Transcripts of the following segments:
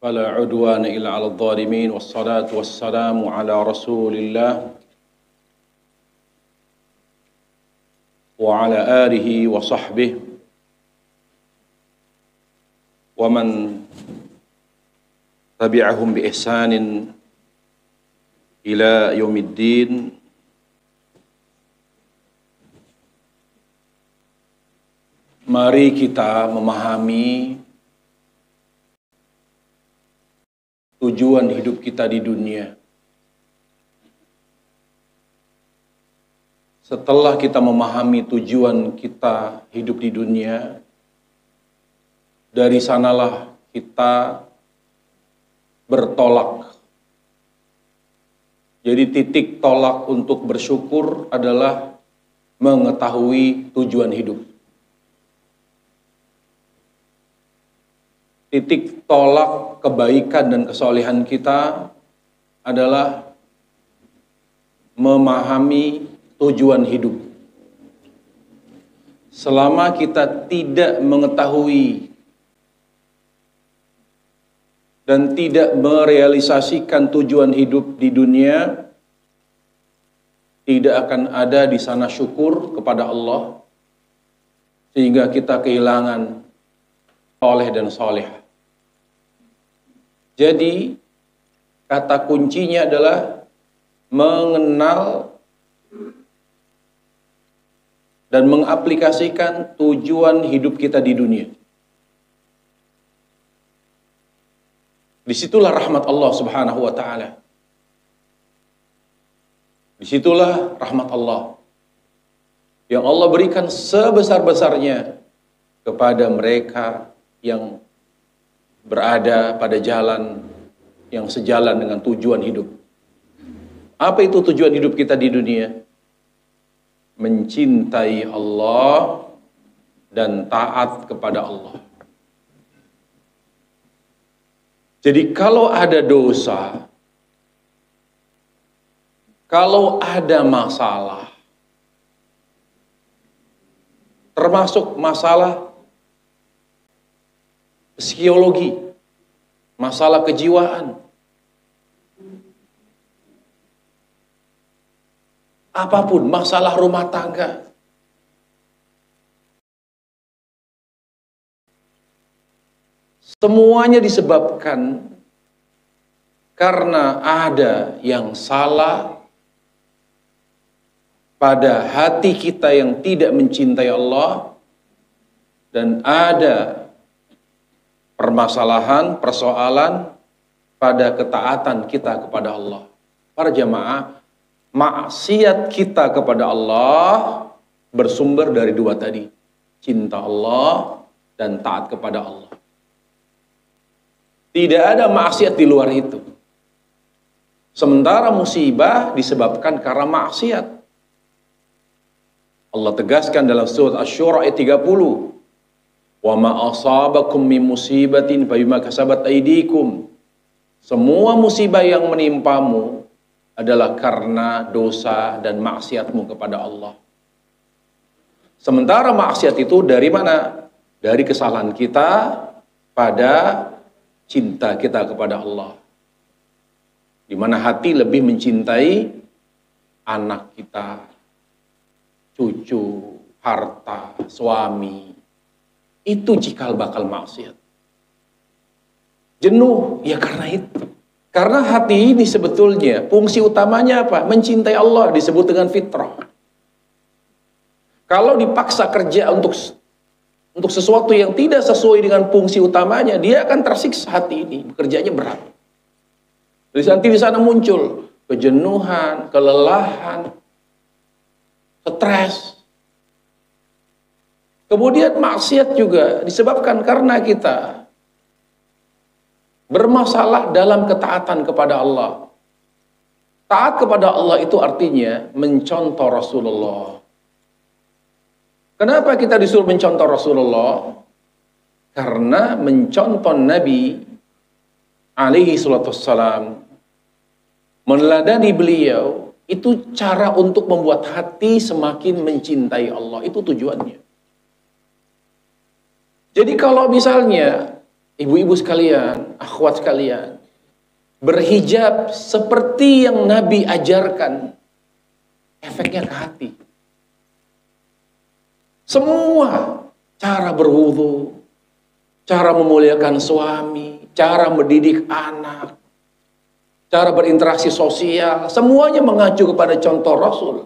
فلا عدوان إلا على الظالمين والصلاة والسلام على رسول الله وعلى آله وصحبه ومن تبعهم بإحسان إلى يوم الدين. Mari kita memahami tujuan hidup kita di dunia. Setelah kita memahami tujuan kita hidup di dunia, dari sanalah kita bertolak. Jadi titik tolak untuk bersyukur adalah mengetahui tujuan hidup. Titik tolak kebaikan dan kesolehan kita adalah memahami tujuan hidup. Selama kita tidak mengetahui dan tidak merealisasikan tujuan hidup di dunia, tidak akan ada di sana syukur kepada Allah, sehingga kita kehilangan soleh dan solehah. Jadi, kata kuncinya adalah mengenal dan mengaplikasikan tujuan hidup kita di dunia. Disitulah rahmat Allah Subhanahu wa ta'ala. Disitulah rahmat Allah yang Allah berikan sebesar-besarnya kepada mereka yang berada pada jalan yang sejalan dengan tujuan hidup. Apa itu tujuan hidup kita di dunia? Mencintai Allah dan taat kepada Allah. Jadi kalau ada dosa, kalau ada masalah, termasuk masalah psikologi, masalah kejiwaan, apapun, masalah rumah tangga, semuanya disebabkan karena ada yang salah pada hati kita yang tidak mencintai Allah, dan ada permasalahan, persoalan pada ketaatan kita kepada Allah. Para jamaah, maksiat kita kepada Allah bersumber dari dua tadi. Cinta Allah dan taat kepada Allah. Tidak ada maksiat di luar itu. Sementara musibah disebabkan karena maksiat. Allah tegaskan dalam surat Asy-Syura ayat 30. Wa ma asabakum min musibatin fa bima kasabat aydikum. Semua musibah yang menimpamu adalah karena dosa dan maksiatmu kepada Allah. Sementara maksiat itu dari mana? Dari kesalahan kita pada cinta kita kepada Allah. Di mana hati lebih mencintai anak kita, cucu, harta, suami. Itu cikal bakal maksiat. Jenuh, ya karena itu. Karena hati ini sebetulnya fungsi utamanya apa? Mencintai Allah, disebut dengan fitrah. Kalau dipaksa kerja untuk sesuatu yang tidak sesuai dengan fungsi utamanya, dia akan tersiksa hati ini. Kerjanya berat. Terus nanti di sana muncul kejenuhan, kelelahan, stres. Kemudian maksiat juga disebabkan karena kita bermasalah dalam ketaatan kepada Allah. Taat kepada Allah itu artinya mencontoh Rasulullah. Kenapa kita disuruh mencontoh Rasulullah? Karena mencontoh Nabi alaihi salatu wassalam, meneladani beliau, itu cara untuk membuat hati semakin mencintai Allah. Itu tujuannya. Jadi kalau misalnya ibu-ibu sekalian, akhwat sekalian, berhijab seperti yang Nabi ajarkan, efeknya ke hati. Semua cara berwudu, cara memuliakan suami, cara mendidik anak, cara berinteraksi sosial, semuanya mengacu kepada contoh Rasul.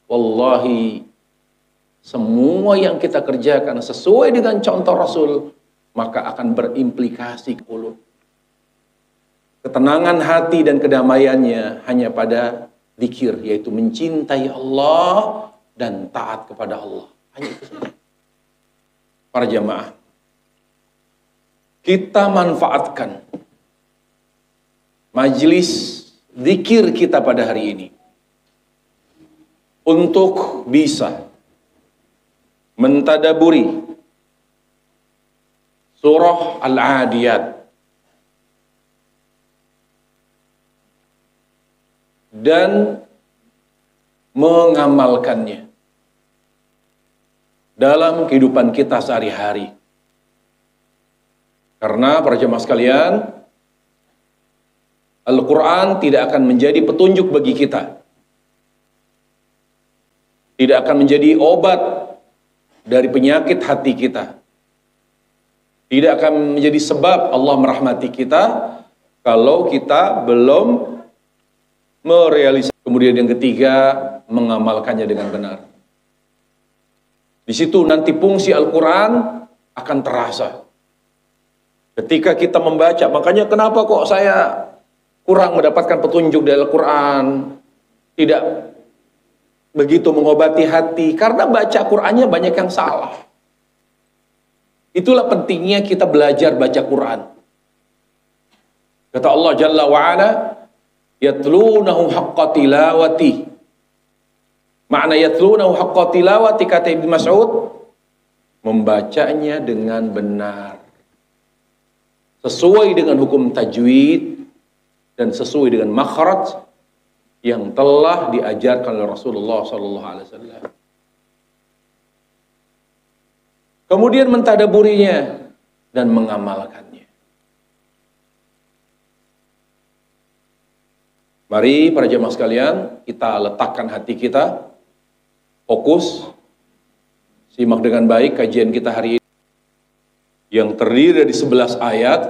Wallahi, semua yang kita kerjakan sesuai dengan contoh Rasul, maka akan berimplikasi ke mulut. Ketenangan hati dan kedamaiannya hanya pada zikir, yaitu mencintai Allah dan taat kepada Allah. Hanya itu saja. Para jamaah, kita manfaatkan majelis zikir kita pada hari ini untuk bisa mentadaburi surah Al-Adiyat dan mengamalkannya dalam kehidupan kita sehari-hari. Karena para jemaah sekalian, Al-Quran tidak akan menjadi petunjuk bagi kita, tidak akan menjadi obat dari penyakit hati kita, tidak akan menjadi sebab Allah merahmati kita kalau kita belum merealisasi. Kemudian yang ketiga, mengamalkannya dengan benar. Di situ nanti fungsi Al-Quran akan terasa. Ketika kita membaca, makanya kenapa kok saya kurang mendapatkan petunjuk dari Al-Quran, tidak begitu mengobati hati, karena baca Qurannya banyak yang salah. Itulah pentingnya kita belajar baca Quran. Kata Allah Jalla wa'ala, yatlunahu haqqa tilawati. Makna yatlunahu haqqa tilawati, kata Ibnu Mas'ud, membacanya dengan benar, sesuai dengan hukum tajwid dan sesuai dengan makhraj yang telah diajarkan oleh Rasulullah SAW. Kemudian mentadaburinya dan mengamalkannya. Mari para jemaah sekalian, kita letakkan hati kita, fokus, simak dengan baik kajian kita hari ini yang terdiri dari 11 ayat.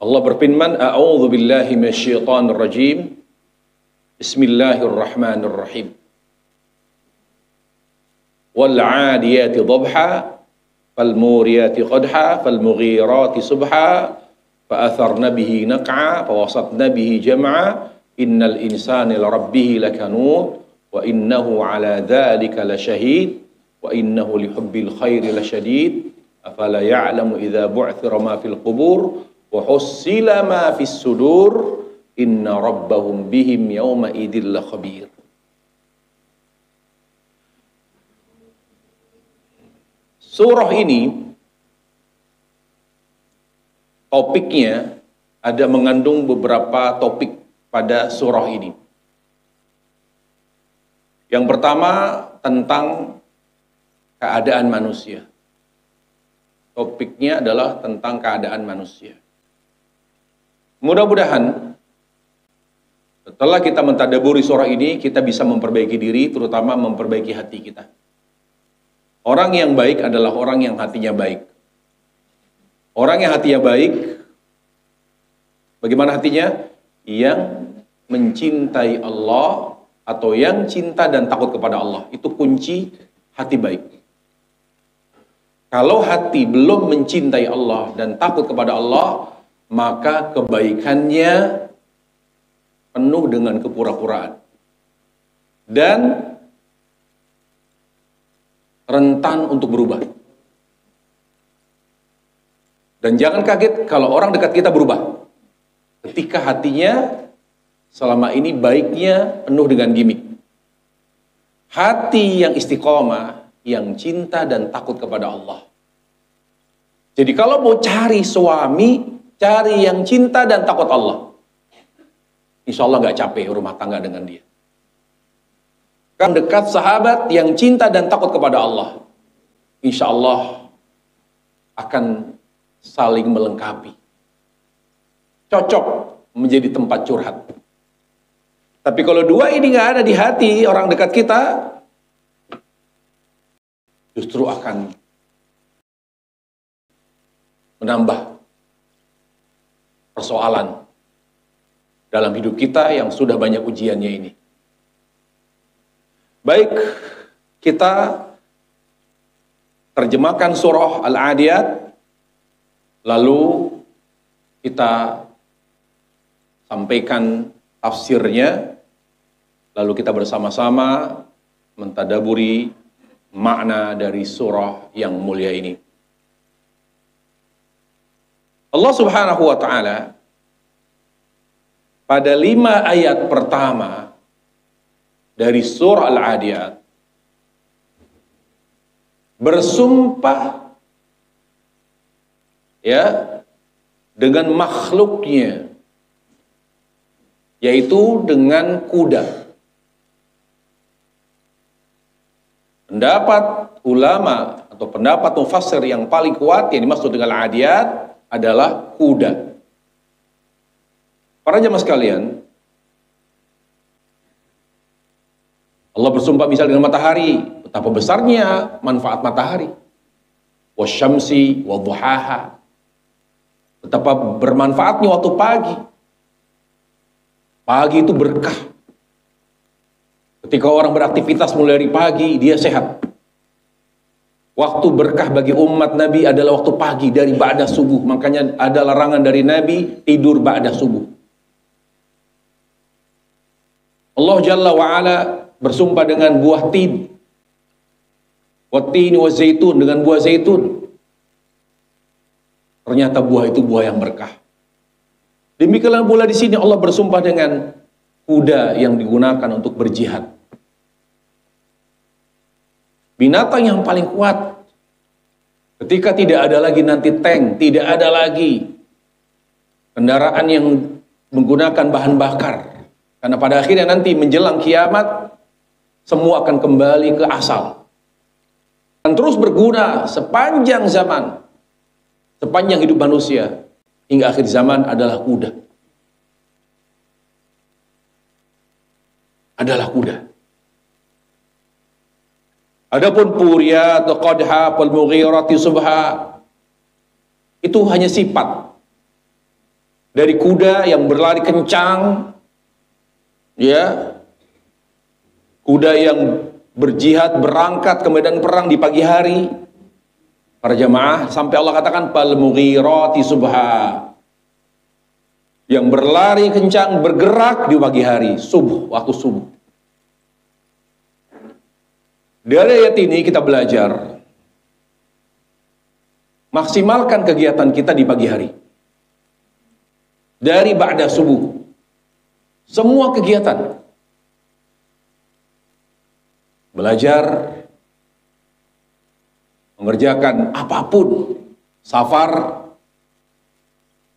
Allah berfirman, A'udzu billahi minasyaitonir rajim. Bismillahirrahmanirrahim. Wal 'adiyati dhabha, fal muriyati qadha, fal mughirati subha, fa atharna bihi naq'a, fa wasatna bihi jam'a, innal insana li rabbih lakanud, wa innahu 'ala dzalika lasyahid, wa innahu li hubbil khairi lasyadid, afala ya'lamu idza bu'thira ma fil qubur wa hussila ma fis sudur, inna rabbahum bihim yawma idil khabir. Surah ini topiknya ada mengandung beberapa topik pada surah ini. Yang pertama tentang keadaan manusia. Topiknya adalah tentang keadaan manusia. Mudah-mudahan setelah kita mentadaburi surah ini, kita bisa memperbaiki diri, terutama memperbaiki hati kita. Orang yang baik adalah orang yang hatinya baik. Orang yang hatinya baik, bagaimana hatinya? Yang mencintai Allah atau yang cinta dan takut kepada Allah. Itu kunci hati baik. Kalau hati belum mencintai Allah dan takut kepada Allah, maka kebaikannya penuh dengan kepura-puraan dan rentan untuk berubah. Dan jangan kaget kalau orang dekat kita berubah ketika hatinya selama ini baiknya penuh dengan gimmick. Hati yang istiqomah, yang cinta dan takut kepada Allah. Jadi kalau mau cari suami, cari yang cinta dan takut Allah. Insya Allah gak capek rumah tangga dengan dia. Kan dekat sahabat yang cinta dan takut kepada Allah. Insya Allah akan saling melengkapi. Cocok menjadi tempat curhat. Tapi kalau dua ini nggak ada di hati orang dekat kita, justru akan menambah persoalan dalam hidup kita yang sudah banyak ujiannya ini. Baik, kita terjemahkan surah Al-Adiyat, lalu kita sampaikan tafsirnya, lalu kita bersama-sama mentadaburi makna dari surah yang mulia ini. Allah Subhanahu wa Ta'ala pada 5 ayat pertama dari surah Al-Adiyat bersumpah ya dengan makhluknya, yaitu dengan kuda. Pendapat ulama atau pendapat mufassir yang paling kuat yang dimaksud dengan Al-Adiyat adalah kuda. Para jemaah sekalian, Allah bersumpah misal dengan matahari, betapa besarnya manfaat matahari. Wasyamsi wadduhaha, betapa bermanfaatnya waktu pagi. Pagi itu berkah. Ketika orang beraktivitas mulai dari pagi, dia sehat. Waktu berkah bagi umat Nabi adalah waktu pagi dari ba'da subuh. Makanya ada larangan dari Nabi tidur ba'da subuh. Allah Jalla wa'ala bersumpah dengan buah tin. Wattini wa zaitun, dengan buah zaitun. Ternyata buah itu buah yang berkah. Demikianlah pula di sini Allah bersumpah dengan kuda yang digunakan untuk berjihad. Binatang yang paling kuat. Ketika tidak ada lagi nanti tank, tidak ada lagi kendaraan yang menggunakan bahan bakar. Karena pada akhirnya nanti menjelang kiamat, semua akan kembali ke asal. Dan terus berguna sepanjang zaman, sepanjang hidup manusia, hingga akhir zaman adalah kuda. Adalah kuda. Adapun puriyat, qadha, wal mughirati subha, itu hanya sifat dari kuda yang berlari kencang, ya, kuda yang berjihad, berangkat ke medan perang di pagi hari. Para jamaah, sampai Allah katakan fal mughirati subha, yang berlari kencang, bergerak di pagi hari, subuh, waktu subuh. Dari ayat ini kita belajar maksimalkan kegiatan kita di pagi hari. Dari ba'da subuh, semua kegiatan. Belajar, mengerjakan apapun, safar,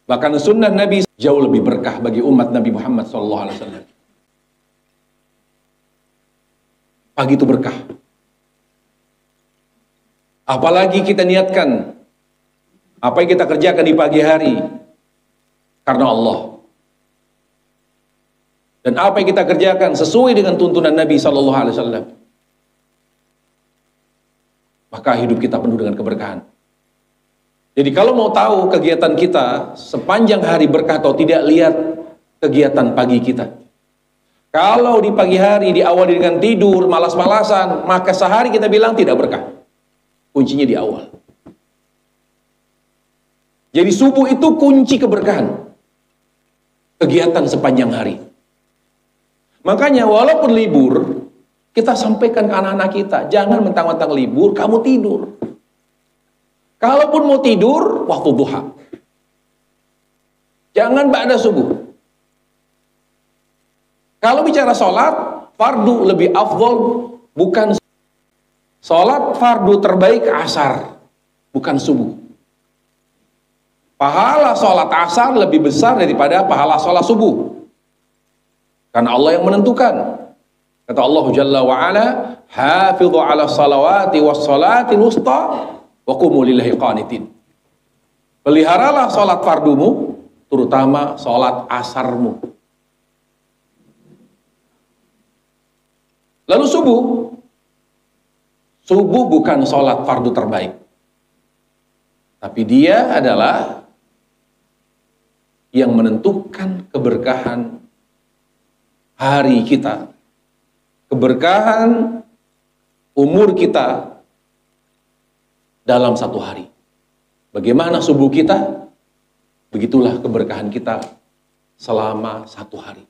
bahkan sunnah Nabi jauh lebih berkah bagi umat Nabi Muhammad SAW. Pagi itu berkah. Apalagi kita niatkan apa yang kita kerjakan di pagi hari karena Allah. Dan apa yang kita kerjakan sesuai dengan tuntunan Nabi SAW. Maka hidup kita penuh dengan keberkahan. Jadi kalau mau tahu kegiatan kita sepanjang hari berkah atau tidak, lihat kegiatan pagi kita. Kalau di pagi hari diawali dengan tidur, malas-malasan, maka sehari kita bilang tidak berkah. Kuncinya di awal. Jadi subuh itu kunci keberkahan. Kegiatan sepanjang hari. Makanya walaupun libur, kita sampaikan ke anak-anak kita, jangan mentang-mentang libur, kamu tidur. Kalaupun mau tidur, waktu duha. Jangan ba'da subuh. Kalau bicara sholat, fardu lebih afdol, bukan sholat fardu terbaik asar, bukan subuh. Pahala sholat asar lebih besar daripada pahala sholat subuh. Karena Allah yang menentukan. Kata Allah Jalla wa'ala, hafidhu ala salawati was salatil wusta wa qumu lillahi qanitin. Peliharalah sholat fardumu, terutama sholat asarmu. Lalu subuh. Subuh bukan sholat fardu terbaik. Tapi dia adalah yang menentukan keberkahan hari kita. Keberkahan umur kita dalam satu hari. Bagaimana subuh kita, begitulah keberkahan kita selama satu hari.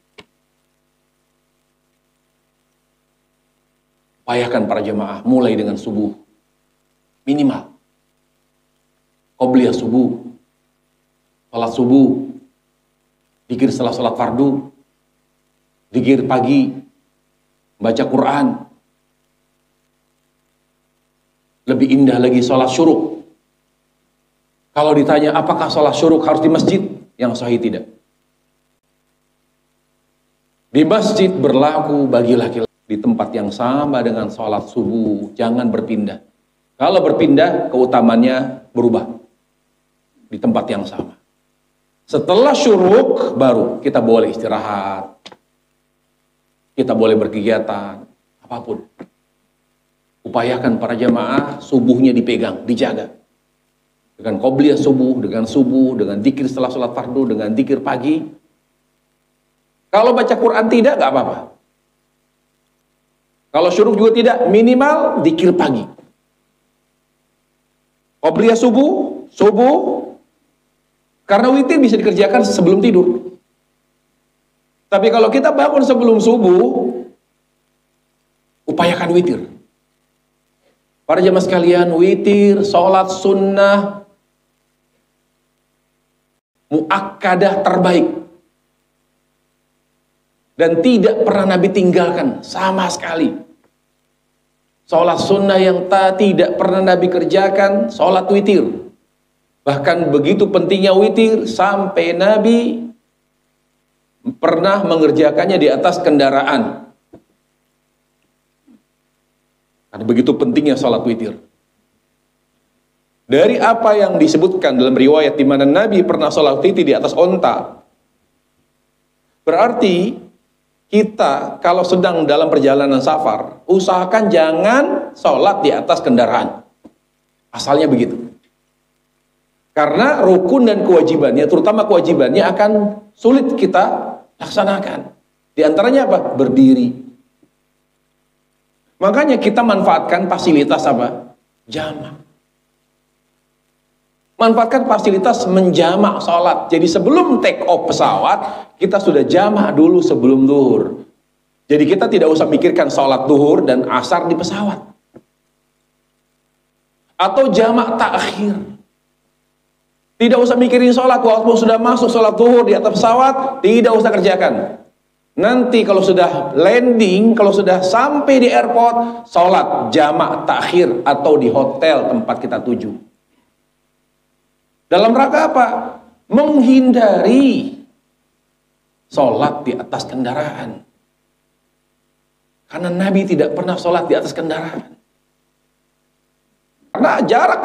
Upayakan para jemaah mulai dengan subuh. Minimal. Qobliyah subuh. Salat subuh. Zikir setelah salat fardu. Zikir pagi. Baca Quran. Lebih indah lagi salat syuruk. Kalau ditanya apakah sholat syuruk harus di masjid? Yang sahih tidak. Di masjid berlaku bagi laki-laki di tempat yang sama dengan sholat subuh. Jangan berpindah. Kalau berpindah, keutamannya berubah. Di tempat yang sama. Setelah syuruk, baru kita boleh istirahat. Kita boleh berkegiatan. Apapun. Upayakan para jamaah subuhnya dipegang, dijaga. Dengan qobliyah subuh, dengan zikir setelah sholat fardu, dengan zikir pagi. Kalau baca Quran tidak, nggak apa-apa. Kalau syuruk juga tidak, minimal zikir pagi. Qobliyah subuh, karena witir bisa dikerjakan sebelum tidur. Tapi kalau kita bangun sebelum subuh, upayakan witir. Para jamaah sekalian, witir, sholat sunnah, muakkadah terbaik. Dan tidak pernah Nabi tinggalkan sama sekali. Sholat sunnah yang tidak pernah Nabi kerjakan, sholat witir. Bahkan begitu pentingnya witir, sampai Nabi pernah mengerjakannya di atas kendaraan. Karena begitu pentingnya sholat witir. Dari apa yang disebutkan dalam riwayat di mana Nabi pernah sholat witir di atas onta. Berarti kita kalau sedang dalam perjalanan safar, usahakan jangan sholat di atas kendaraan. Asalnya begitu. Karena rukun dan kewajibannya, terutama kewajibannya akan sulit kita laksanakan. Di antaranya apa? Berdiri. Makanya kita manfaatkan fasilitas apa? Jamak. Manfaatkan fasilitas menjamak sholat. Jadi sebelum take off pesawat, kita sudah jamak dulu sebelum zuhur. Jadi kita tidak usah mikirkan sholat zuhur dan asar di pesawat. Atau jamak takhir. Tidak usah mikirin sholat, walaupun sudah masuk sholat zuhur di atas pesawat, tidak usah kerjakan. Nanti kalau sudah landing, kalau sudah sampai di airport, sholat jamak takhir atau di hotel tempat kita tuju. Dalam rangka apa? Menghindari sholat di atas kendaraan. Karena Nabi tidak pernah sholat di atas kendaraan. Karena jarak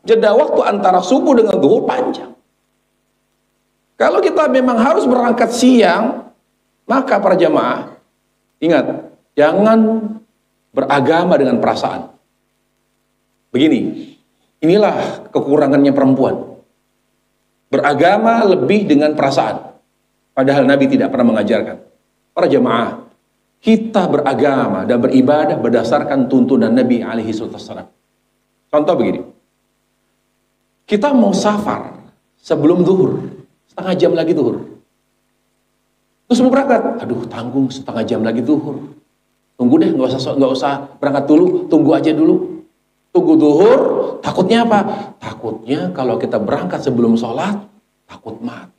jeda waktu antara subuh dengan zuhur panjang. Kalau kita memang harus berangkat siang, maka para jamaah, ingat, jangan beragama dengan perasaan. Begini. Inilah kekurangannya perempuan. Beragama lebih dengan perasaan. Padahal Nabi tidak pernah mengajarkan. Para jemaah, kita beragama dan beribadah berdasarkan tuntunan Nabi alaihi wasallam. Contoh begini. Kita mau safar sebelum zuhur, setengah jam lagi zuhur. Terus mau berangkat, aduh tanggung setengah jam lagi zuhur. Tunggu deh, nggak usah berangkat dulu, tunggu aja dulu. Tunggu zuhur, takutnya apa? Takutnya kalau kita berangkat sebelum sholat, takut mati.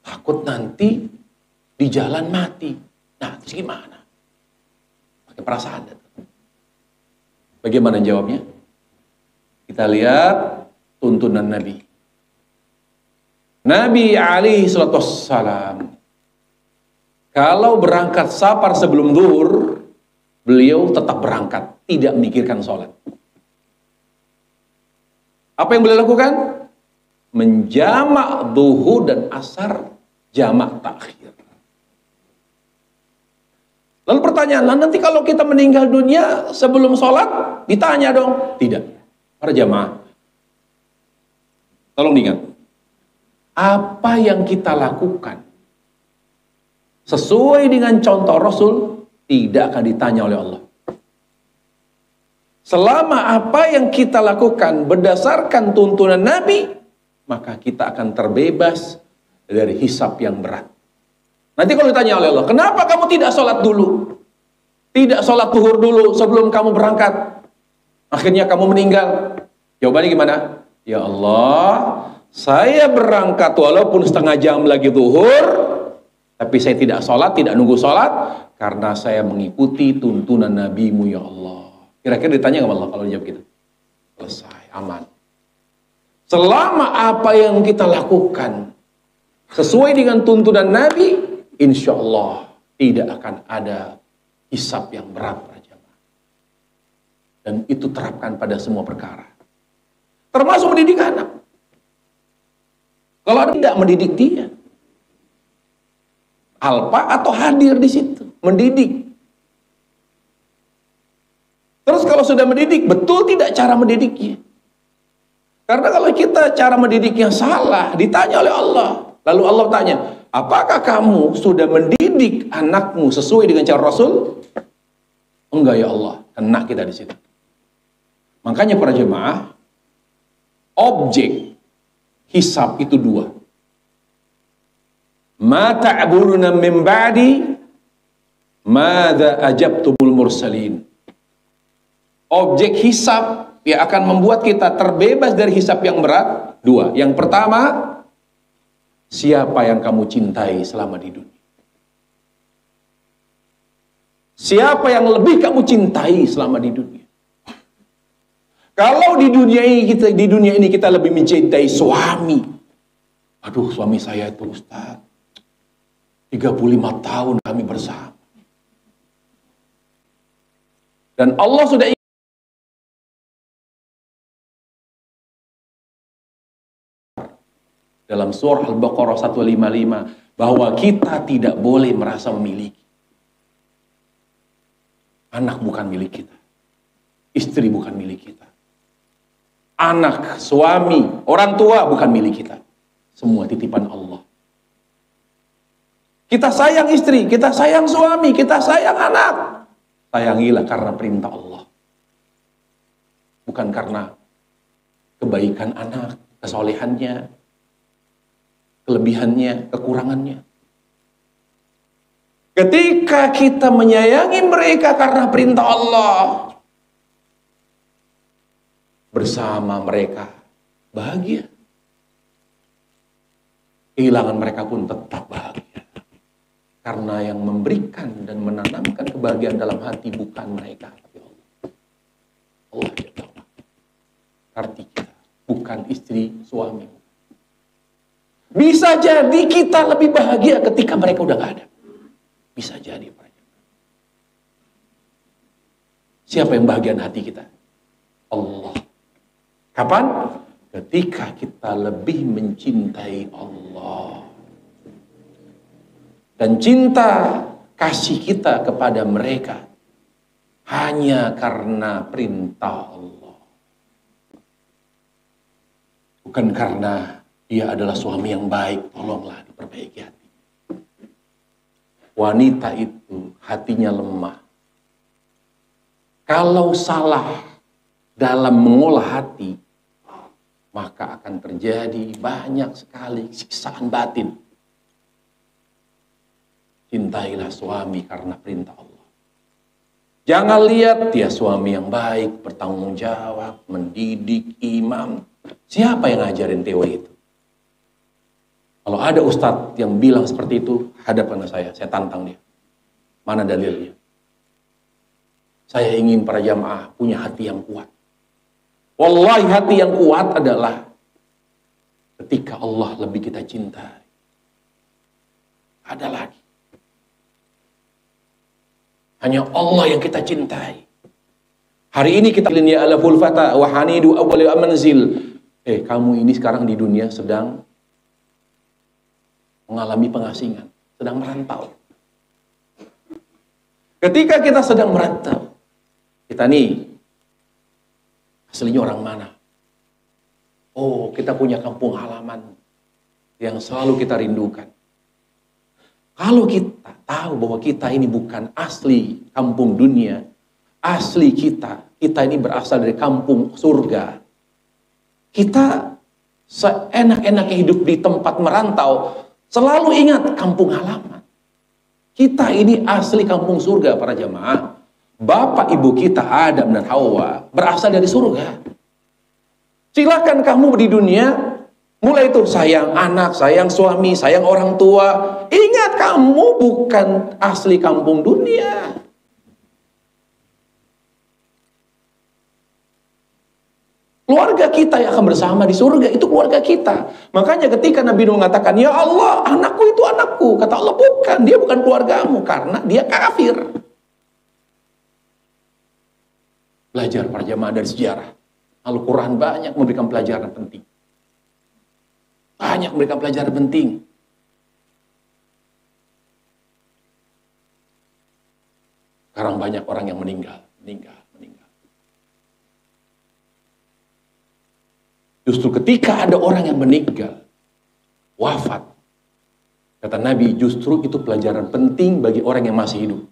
Takut nanti di jalan mati. Nah, terus gimana? Pakai perasaan. Bagaimana jawabnya? Kita lihat tuntunan Nabi. Nabi alaihi wassalam, kalau berangkat safar sebelum zuhur, beliau tetap berangkat, tidak memikirkan sholat. Apa yang beliau lakukan? Menjamak zuhur dan asar jamak takhir. Lalu pertanyaan, nanti kalau kita meninggal dunia sebelum sholat, ditanya dong. Tidak. Para jamaah, tolong diingat. Apa yang kita lakukan sesuai dengan contoh Rasul, tidak akan ditanya oleh Allah. Selama apa yang kita lakukan berdasarkan tuntunan Nabi, maka kita akan terbebas dari hisab yang berat. Nanti kalau ditanya oleh Allah, kenapa kamu tidak sholat dulu? Tidak sholat zuhur dulu sebelum kamu berangkat? Akhirnya kamu meninggal. Jawabannya gimana? Ya Allah, saya berangkat walaupun setengah jam lagi zuhur, tapi saya tidak sholat, tidak nunggu sholat, karena saya mengikuti tuntunan Nabi-Mu ya Allah. Kira-kira ditanya nggak Allah kalau dijawab gitu? Selesai, aman. Selama apa yang kita lakukan sesuai dengan tuntunan Nabi, insya Allah tidak akan ada hisab yang berat, para jamaah. Dan itu terapkan pada semua perkara, termasuk mendidik anak. Kalau ada tidak mendidik dia, alpa atau hadir di situ, mendidik. Terus kalau sudah mendidik, betul tidak cara mendidiknya? Karena kalau kita cara mendidiknya salah, ditanya oleh Allah. Lalu Allah tanya, apakah kamu sudah mendidik anakmu sesuai dengan cara Rasul? Enggak ya Allah, kena kita di situ. Makanya para jemaah, objek hisab itu dua. Ma ta'buduna min ba'di, madza ajabtumul mursalin. Objek hisab yang akan membuat kita terbebas dari hisab yang berat, dua. Yang pertama, siapa yang kamu cintai selama di dunia? Siapa yang lebih kamu cintai selama di dunia? Kalau di dunia ini kita lebih mencintai suami. Aduh, suami saya itu Ustaz, 35 tahun kami bersama. Dan Allah sudah dalam surah Al-Baqarah 155 bahwa kita tidak boleh merasa memiliki. Anak bukan milik kita, istri bukan milik kita, anak, suami, orang tua bukan milik kita, semua titipan Allah. Kita sayang istri, kita sayang suami, kita sayang anak, sayangilah karena perintah Allah, bukan karena kebaikan anak, kesolehannya, kelebihannya, kekurangannya. Ketika kita menyayangi mereka karena perintah Allah, bersama mereka bahagia. Kehilangan mereka pun tetap bahagia. Karena yang memberikan dan menanamkan kebahagiaan dalam hati bukan mereka, tapi Allah. Allah yang tahu arti kita, bukan istri, suami. Bisa jadi kita lebih bahagia ketika mereka udah gak ada. Bisa jadi. Siapa yang bahagian hati kita? Allah. Kapan? Ketika kita lebih mencintai Allah. Dan cinta kasih kita kepada mereka hanya karena perintah Allah. Bukan karena dia adalah suami yang baik, tolonglah diperbaiki hati. Wanita itu hatinya lemah. Kalau salah dalam mengolah hati, maka akan terjadi banyak sekali siksaan batin. Cintailah suami karena perintah Allah. Jangan lihat dia suami yang baik, bertanggung jawab, mendidik, imam. Siapa yang ngajarin teori itu? Kalau ada ustadz yang bilang seperti itu, hadapkan saya tantang dia. Mana dalilnya? Saya ingin para jamaah punya hati yang kuat. Wallahi hati yang kuat adalah ketika Allah lebih kita cintai. Ada lagi. Hanya Allah yang kita cintai. Hari ini kita linya ala fulfata wa hanidu awwal manzil. Kamu ini sekarang di dunia sedang mengalami pengasingan, sedang merantau. Ketika kita sedang merantau, kita nih aslinya orang mana? Oh, kita punya kampung halaman yang selalu kita rindukan. Kalau kita tahu bahwa kita ini bukan asli kampung dunia, asli kita ini berasal dari kampung surga. Kita seenak-enaknya hidup di tempat merantau, selalu ingat kampung halaman. Kita ini asli kampung surga para jamaah. Bapak ibu kita Adam dan Hawa berasal dari surga. Silakan kamu di dunia, mulai itu sayang anak, sayang suami, sayang orang tua. Ingat kamu bukan asli kampung dunia. Keluarga kita yang akan bersama di surga, itu keluarga kita. Makanya ketika Nabi Nuh mengatakan, ya Allah, anakku itu anakku. Kata Allah, bukan, dia bukan keluargamu. Karena dia kafir. Belajar para jamaah dari sejarah. Al-Quran banyak memberikan pelajaran penting. Banyak memberikan pelajaran penting. Sekarang banyak orang yang meninggal. Justru ketika ada orang yang meninggal, wafat, kata Nabi, justru itu pelajaran penting bagi orang yang masih hidup.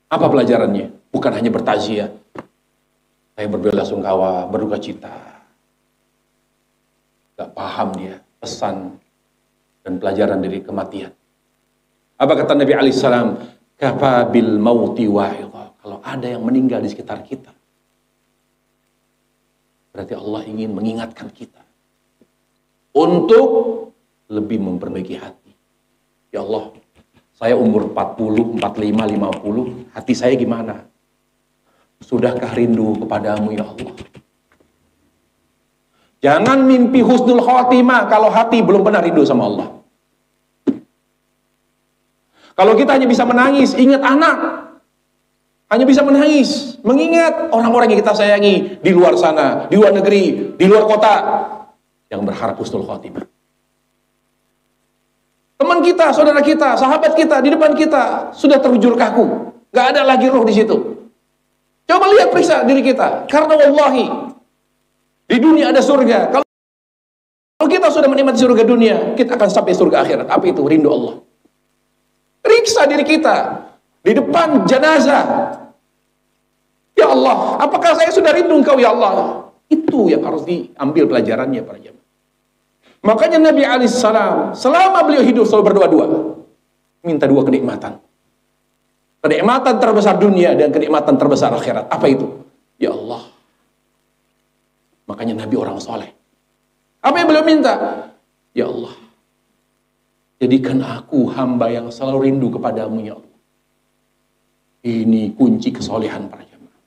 Apa pelajarannya? Bukan hanya bertaziah, saya berbelasungkawa, berduka cita. Gak paham dia pesan dan pelajaran dari kematian. Apa kata Nabi alaihissalam? Kafa bil mauti wa'idha. Kalau ada yang meninggal di sekitar kita, berarti Allah ingin mengingatkan kita untuk lebih memperbaiki hati. Ya Allah, saya umur 40, 45, 50, hati saya gimana? Sudahkah rindu kepadamu ya Allah? Jangan mimpi husnul khotimah kalau hati belum pernah rindu sama Allah. Kalau kita hanya bisa menangis, ingat anak. Hanya bisa menangis, mengingat orang-orang yang kita sayangi di luar sana, di luar negeri, di luar kota, yang berharap husnul khotimah. Teman kita, saudara kita, sahabat kita, di depan kita, sudah terujur kaku. Gak ada lagi roh di situ. Coba lihat, periksa diri kita. Karena wallahi, di dunia ada surga. Kalau kita sudah menikmati surga dunia, kita akan sampai surga akhirat. Apa itu? Rindu Allah. Periksa diri kita. Di depan jenazah. Ya Allah, apakah saya sudah rindu Engkau ya Allah? Itu yang harus diambil pelajarannya para jemaah. Makanya Nabi alaihissalam selama beliau hidup selalu berdoa-doa. Minta dua kenikmatan. Kenikmatan terbesar dunia dan kenikmatan terbesar akhirat. Apa itu? Ya Allah. Makanya Nabi orang soleh. Apa yang beliau minta? Ya Allah, jadikan aku hamba yang selalu rindu kepadamu ya Allah. Ini kunci kesolehan para jemaah.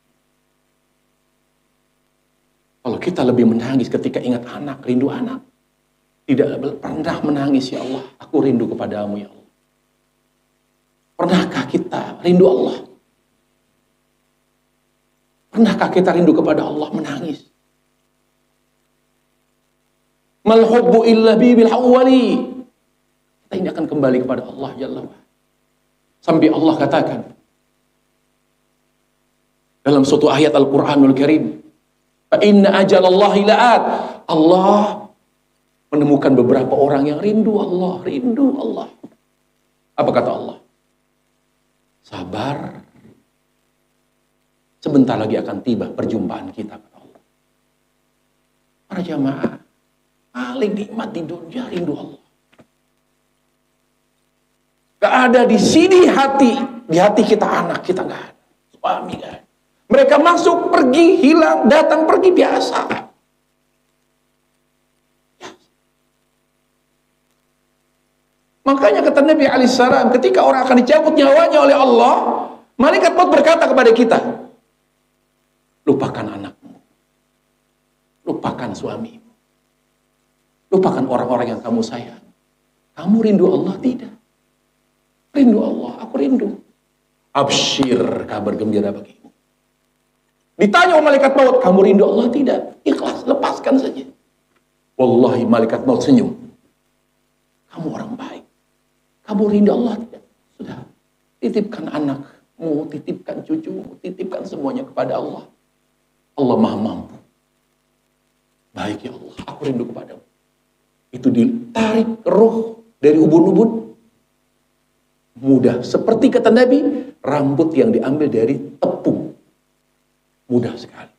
Kalau kita lebih menangis ketika ingat anak, rindu anak. Tidak pernah menangis, ya Allah, aku rindu kepadamu ya Allah. Pernahkah kita rindu Allah? Pernahkah kita rindu kepada Allah menangis? Mal hubbu illa bil awwali. Kita ini akan kembali kepada Allah Jalla wa. Sampai Allah katakan dalam suatu ayat Al-Quranul Karim, fa inna ajalallahi la'at. Allah menemukan beberapa orang yang rindu Allah, rindu Allah. Apa kata Allah? Sabar. Sebentar lagi akan tiba perjumpaan kita, kata Allah. Para jamaah, paling nikmat di dunia rindu Allah. Gak ada di sini hati, di hati kita anak, kita gak ada. Suami gak ada. Mereka masuk, pergi, hilang, datang, pergi, biasa. Makanya kata Nabi alaihissalam, ketika orang akan dicabut nyawanya oleh Allah, malaikat maut berkata kepada kita, lupakan anakmu, lupakan suamimu, lupakan orang-orang yang kamu sayang. Kamu rindu Allah? Tidak. Rindu Allah, aku rindu. Absyir, kabar gembira bagimu. Ditanya oleh malaikat maut, kamu rindu Allah? Tidak. Ikhlas, lepaskan. manfaatkan saja. Wallahi malaikat maut senyum. Kamu orang baik. Kamu rindu Allah tidak? Sudah. Titipkan anakmu, titipkan cucumu, titipkan semuanya kepada Allah. Allah maha mampu. Baik ya Allah, aku rindu kepadamu. Itu ditarik roh dari ubun-ubun. Mudah. Seperti kata Nabi, rambut yang diambil dari tepung. Mudah sekali.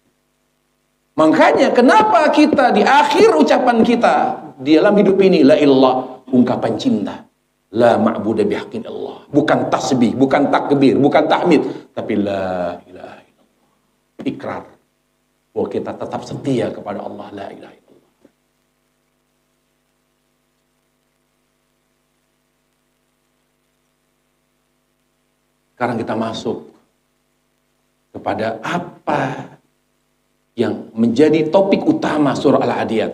Makanya kenapa kita di akhir ucapan kita di dalam hidup ini, la ilallah, ungkapan cinta. La ma'budu bihaqqin Allah. Bukan tasbih, bukan takbir, bukan tahmid, tapi la ilaha illallah. Ikrar bahwa kita tetap setia kepada Allah, la ilaha illallah. Sekarang kita masuk kepada apa yang menjadi topik utama surah Al-Adiyat.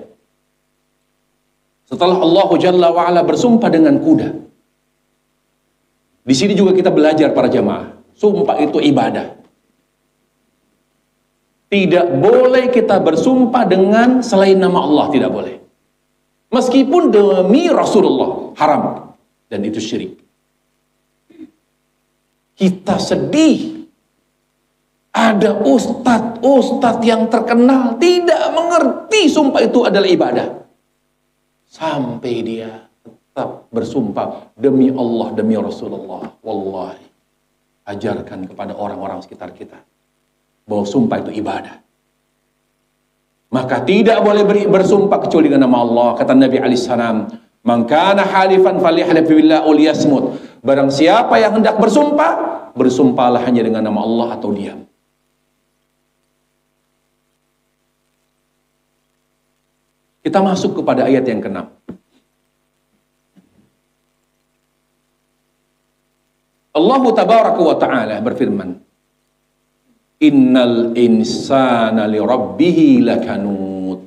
Setelah Allah Jalla wa'ala bersumpah dengan kuda. Di sini juga kita belajar para jamaah. Sumpah itu ibadah. Tidak boleh kita bersumpah dengan selain nama Allah. Tidak boleh. Meskipun demi Rasulullah. Haram. Dan itu syirik. Kita sedih. Ada ustadz yang terkenal tidak mengerti sumpah itu adalah ibadah. Sampai dia tetap bersumpah demi Allah, demi Rasulullah. Wallahi, ajarkan kepada orang-orang sekitar kita bahwa sumpah itu ibadah. Maka tidak boleh bersumpah kecuali dengan nama Allah. Kata Nabi alaihissalam, "Man kana halifan falyahlif billah aw liyasmut." Barang siapa yang hendak bersumpah, bersumpahlah hanya dengan nama Allah atau diam. Kita masuk kepada ayat yang ke-6. Allah tabaraka wa ta'ala berfirman, "Innal insana li rabbih lakanut."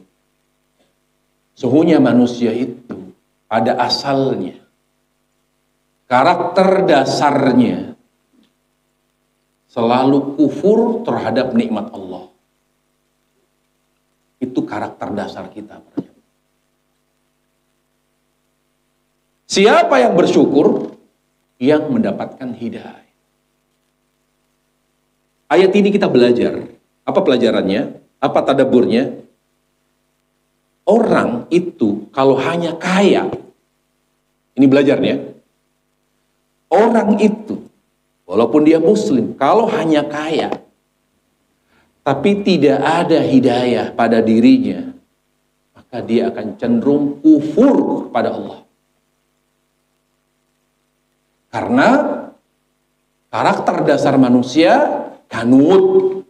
Sesungguhnya manusia itu pada asalnya, karakter dasarnya selalu kufur terhadap nikmat Allah. Itu karakter dasar kita. Siapa yang bersyukur, yang mendapatkan hidayah. Ayat ini kita belajar. Apa pelajarannya? Apa tadaburnya? Orang itu kalau hanya kaya, ini belajarnya. Orang itu, walaupun dia muslim, kalau hanya kaya, tapi tidak ada hidayah pada dirinya, maka dia akan cenderung kufur kepada Allah. Karena karakter dasar manusia kanut,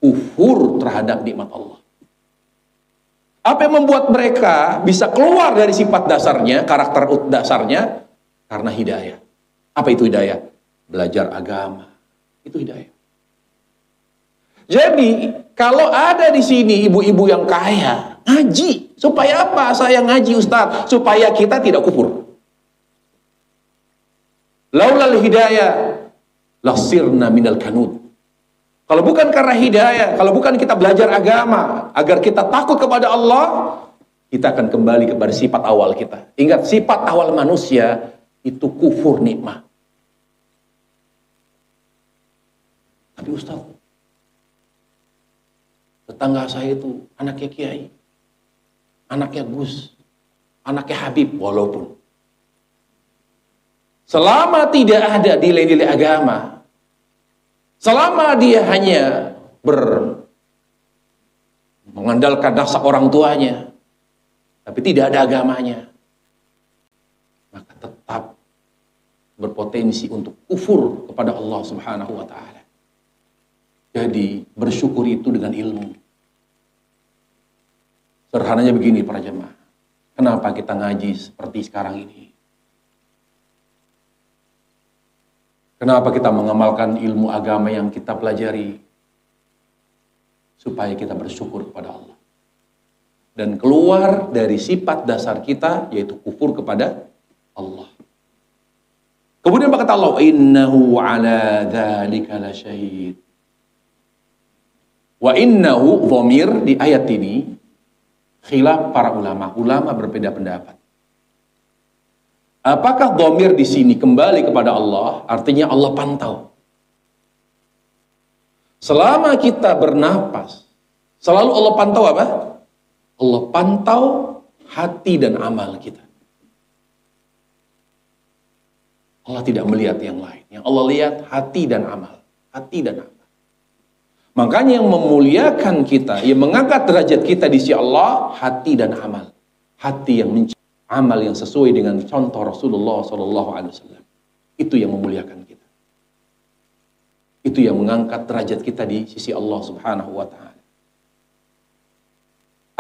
kufur terhadap nikmat Allah. Apa yang membuat mereka bisa keluar dari sifat dasarnya, karakter dasarnya? Karena hidayah. Apa itu hidayah? Belajar agama. Itu hidayah. Jadi, kalau ada di sini ibu-ibu yang kaya, ngaji. Supaya apa saya ngaji, Ustaz? Supaya kita tidak kufur. Laulal hidayah lasirna minal kanud. Kalau bukan karena hidayah, kalau bukan kita belajar agama agar kita takut kepada Allah, kita akan kembali kepada sifat awal kita. Ingat, sifat awal manusia itu kufur nikmat. Tapi Ustaz, tetangga saya itu anaknya kiai, anaknya Gus, anaknya Habib, walaupun selama tidak ada nilai-nilai agama, selama dia hanya mengandalkan nafsu orang tuanya, tapi tidak ada agamanya, maka tetap berpotensi untuk kufur kepada Allah Subhanahu wa Ta'ala. Jadi bersyukur itu dengan ilmu. Sederhananya begini para jemaah, kenapa kita ngaji seperti sekarang ini? Kenapa kita mengamalkan ilmu agama yang kita pelajari? Supaya kita bersyukur kepada Allah. Dan keluar dari sifat dasar kita, yaitu kufur kepada Allah. Kemudian berkata Allah, "Innahu ala dzalika lasyahid." Wa innahu, dhamir di ayat ini, khilaf para ulama. Ulama berbeda pendapat. Apakah dhamir di sini kembali kepada Allah? Artinya Allah pantau. Selama kita bernapas, selalu Allah pantau apa? Allah pantau hati dan amal kita. Allah tidak melihat yang lain. Yang Allah lihat hati dan amal. Hati dan amal. Makanya yang memuliakan kita, yang mengangkat derajat kita di sisi Allah, hati dan amal. Hati yang mencari amal yang sesuai dengan contoh Rasulullah SAW. Itu yang memuliakan kita. Itu yang mengangkat derajat kita di sisi Allah Subhanahu wa Ta'ala.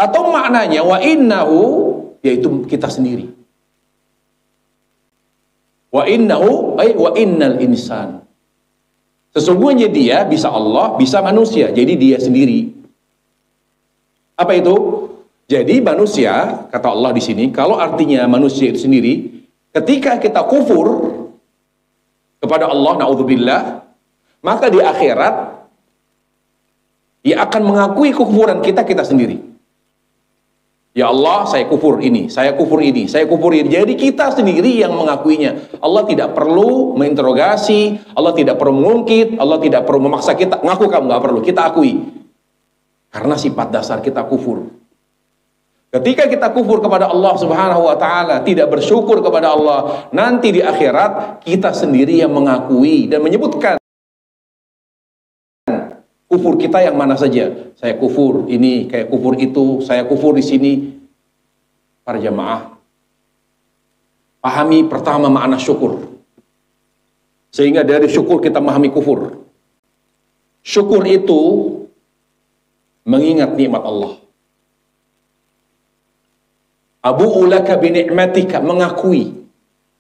Atau maknanya wa innahu, yaitu kita sendiri. Wa innahu ay wa innal insan. Sesungguhnya dia bisa Allah, bisa manusia. Jadi dia sendiri. Apa itu? Jadi manusia, kata Allah di sini, kalau artinya manusia itu sendiri, ketika kita kufur kepada Allah, naudzubillah, maka di akhirat dia akan mengakui kekufuran kita sendiri. Ya Allah, saya kufur ini, saya kufur ini, saya kufur ini. Jadi kita sendiri yang mengakuinya. Allah tidak perlu menginterogasi, Allah tidak perlu mengungkit, Allah tidak perlu memaksa kita. Ngaku kamu, nggak perlu, kita akui. Karena sifat dasar kita kufur. Ketika kita kufur kepada Allah Subhanahu wa Ta'ala, tidak bersyukur kepada Allah, nanti di akhirat kita sendiri yang mengakui dan menyebutkan kufur kita yang mana saja. Saya kufur ini, kayak kufur itu, saya kufur di sini. Para jamaah, pahami pertama makna syukur. Sehingga dari syukur kita memahami kufur. Syukur itu mengingat nikmat Allah. Abu'u laka bi ni'matika, mengakui.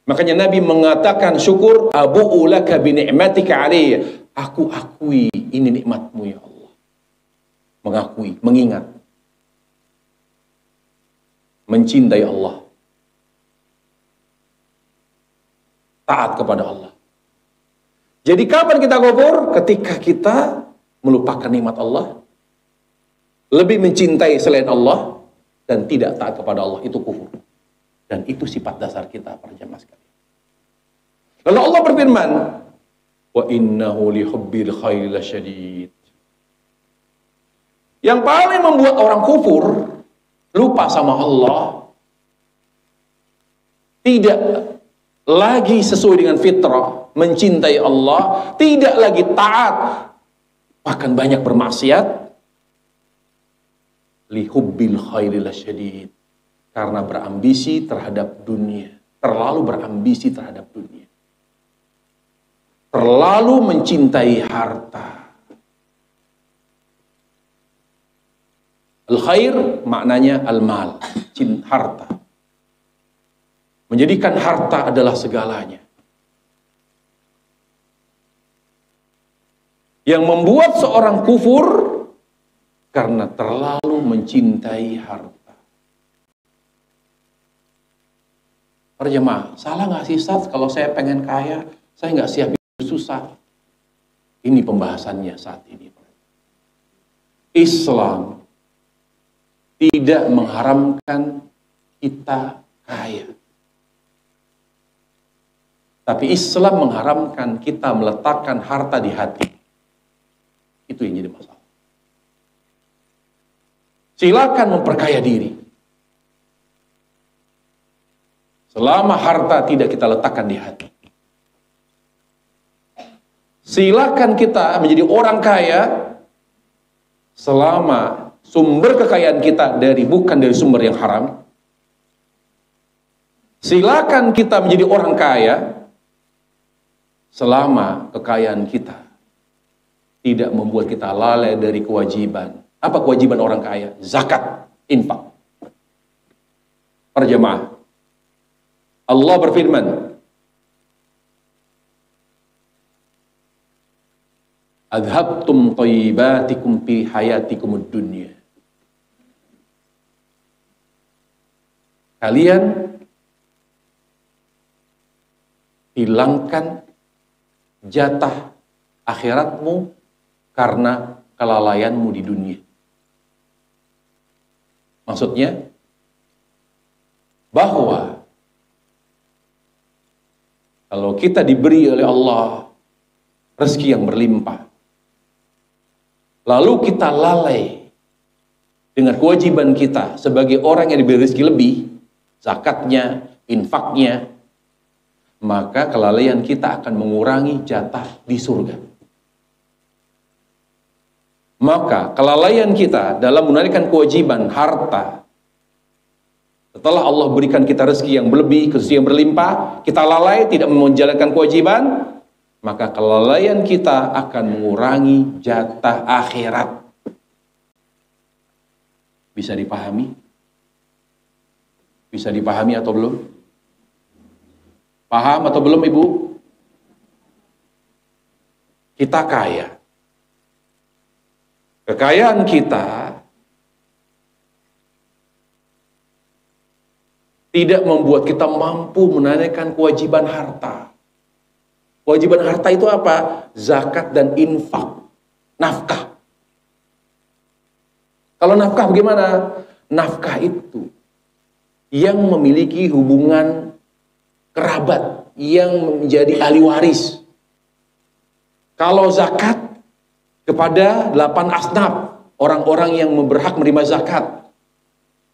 Makanya Nabi mengatakan syukur, abu'u laka bi ni'matika alayya. Aku akui ini nikmatmu ya Allah. Mengakui, mengingat. Mencintai Allah. Taat kepada Allah. Jadi kapan kita kufur? Ketika kita melupakan nikmat Allah. Lebih mencintai selain Allah. Dan tidak taat kepada Allah. Itu kufur. Dan itu sifat dasar kita para jamaah sekalian. Lalu Allah berfirman, wa innahu lihubbil khairi lasyadid. Yang paling membuat orang kufur, lupa sama Allah, tidak lagi sesuai dengan fitrah, mencintai Allah, tidak lagi taat, bahkan banyak bermaksiat, lihubbil khairi lasyadid, karena berambisi terhadap dunia, terlalu berambisi terhadap dunia. Terlalu mencintai harta. Al-khair maknanya al-mal, harta. Menjadikan harta adalah segalanya. Yang membuat seorang kufur karena terlalu mencintai harta. Para jemaah, salah nggak sih Ustaz kalau saya pengen kaya, saya nggak siap susah. Ini pembahasannya saat ini. Islam tidak mengharamkan kita kaya. Tapi Islam mengharamkan kita meletakkan harta di hati. Itu yang jadi masalah. Silakan memperkaya diri. Selama harta tidak kita letakkan di hati. Silakan kita menjadi orang kaya selama sumber kekayaan kita bukan dari sumber yang haram. Silakan kita menjadi orang kaya selama kekayaan kita tidak membuat kita lalai dari kewajiban. Apa kewajiban orang kaya? Zakat, infak. Para jemaah, Allah berfirman, adhabtum thayyibatikum fi hayatikumud dunya. Kalian hilangkan jatah akhiratmu karena kelalaianmu di dunia. Maksudnya bahwa kalau kita diberi oleh Allah rezeki yang berlimpah, lalu kita lalai dengan kewajiban kita sebagai orang yang diberi rezeki lebih, zakatnya, infaknya, maka kelalaian kita akan mengurangi jatah di surga. Maka kelalaian kita dalam menunaikan kewajiban harta, setelah Allah berikan kita rezeki yang berlebih, rezeki yang berlimpah, kita lalai tidak menjalankan kewajiban, maka kelalaian kita akan mengurangi jatah akhirat. Bisa dipahami? Bisa dipahami atau belum? Paham atau belum, Ibu? Kita kaya. Kekayaan kita tidak membuat kita mampu menunaikan kewajiban harta. Kewajiban harta itu apa? Zakat dan infak, nafkah. Kalau nafkah bagaimana? Nafkah itu yang memiliki hubungan kerabat, yang menjadi ahli waris. Kalau zakat kepada 8 asnaf, orang-orang yang berhak menerima zakat.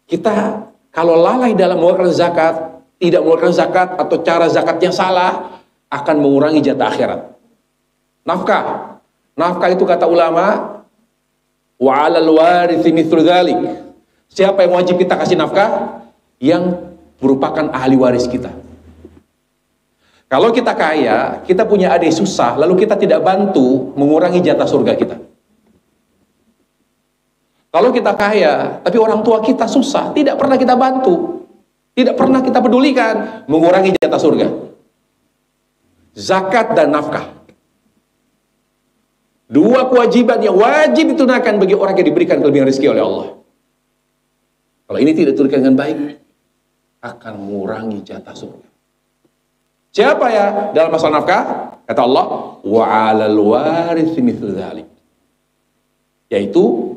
Kita kalau lalai dalam mengeluarkan zakat, tidak mengeluarkan zakat atau cara zakatnya salah, akan mengurangi jatah akhirat. Nafkah. Nafkah itu kata ulama, wa 'alal warithi mithlu dzalik. Siapa yang wajib kita kasih nafkah? Yang merupakan ahli waris kita. Kalau kita kaya, kita punya adik susah, lalu kita tidak bantu, mengurangi jatah surga kita. Kalau kita kaya, tapi orang tua kita susah, tidak pernah kita bantu, tidak pernah kita pedulikan, mengurangi jatah surga. Zakat dan nafkah. Dua kewajiban yang wajib ditunaikan bagi orang yang diberikan kelebihan rezeki oleh Allah. Kalau ini tidak ditunaikan dengan baik, akan mengurangi jatah surga. Siapa ya dalam masalah nafkah? Kata Allah, wa 'alal warithi mithlu dzalik. Yaitu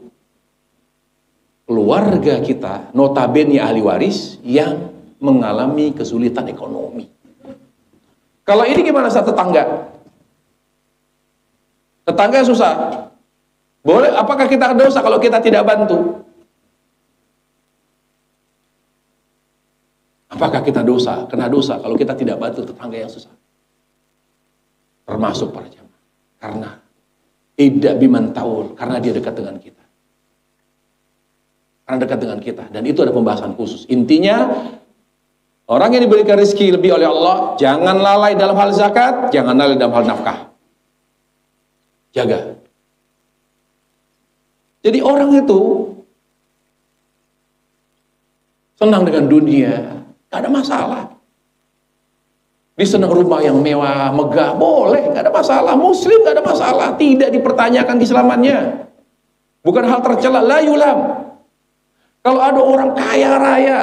keluarga kita, notabene ahli waris yang mengalami kesulitan ekonomi. Kalau ini gimana saat tetangga? Tetangga susah. Boleh, apakah kita dosa kalau kita tidak bantu? Apakah kita dosa? Kena dosa kalau kita tidak bantu tetangga yang susah? Termasuk para jamaah. Karena tidak biman taul, karena dia dekat dengan kita. Karena dekat dengan kita. Dan itu ada pembahasan khusus. Intinya, orang yang diberikan rezeki lebih oleh Allah, jangan lalai dalam hal zakat, jangan lalai dalam hal nafkah. Jaga. Jadi orang itu senang dengan dunia, gak ada masalah. Disenang rumah yang mewah, megah, boleh, gak ada masalah. Muslim gak ada masalah, tidak dipertanyakan keislamannya. Bukan hal tercela, la yulam. Kalau ada orang kaya raya,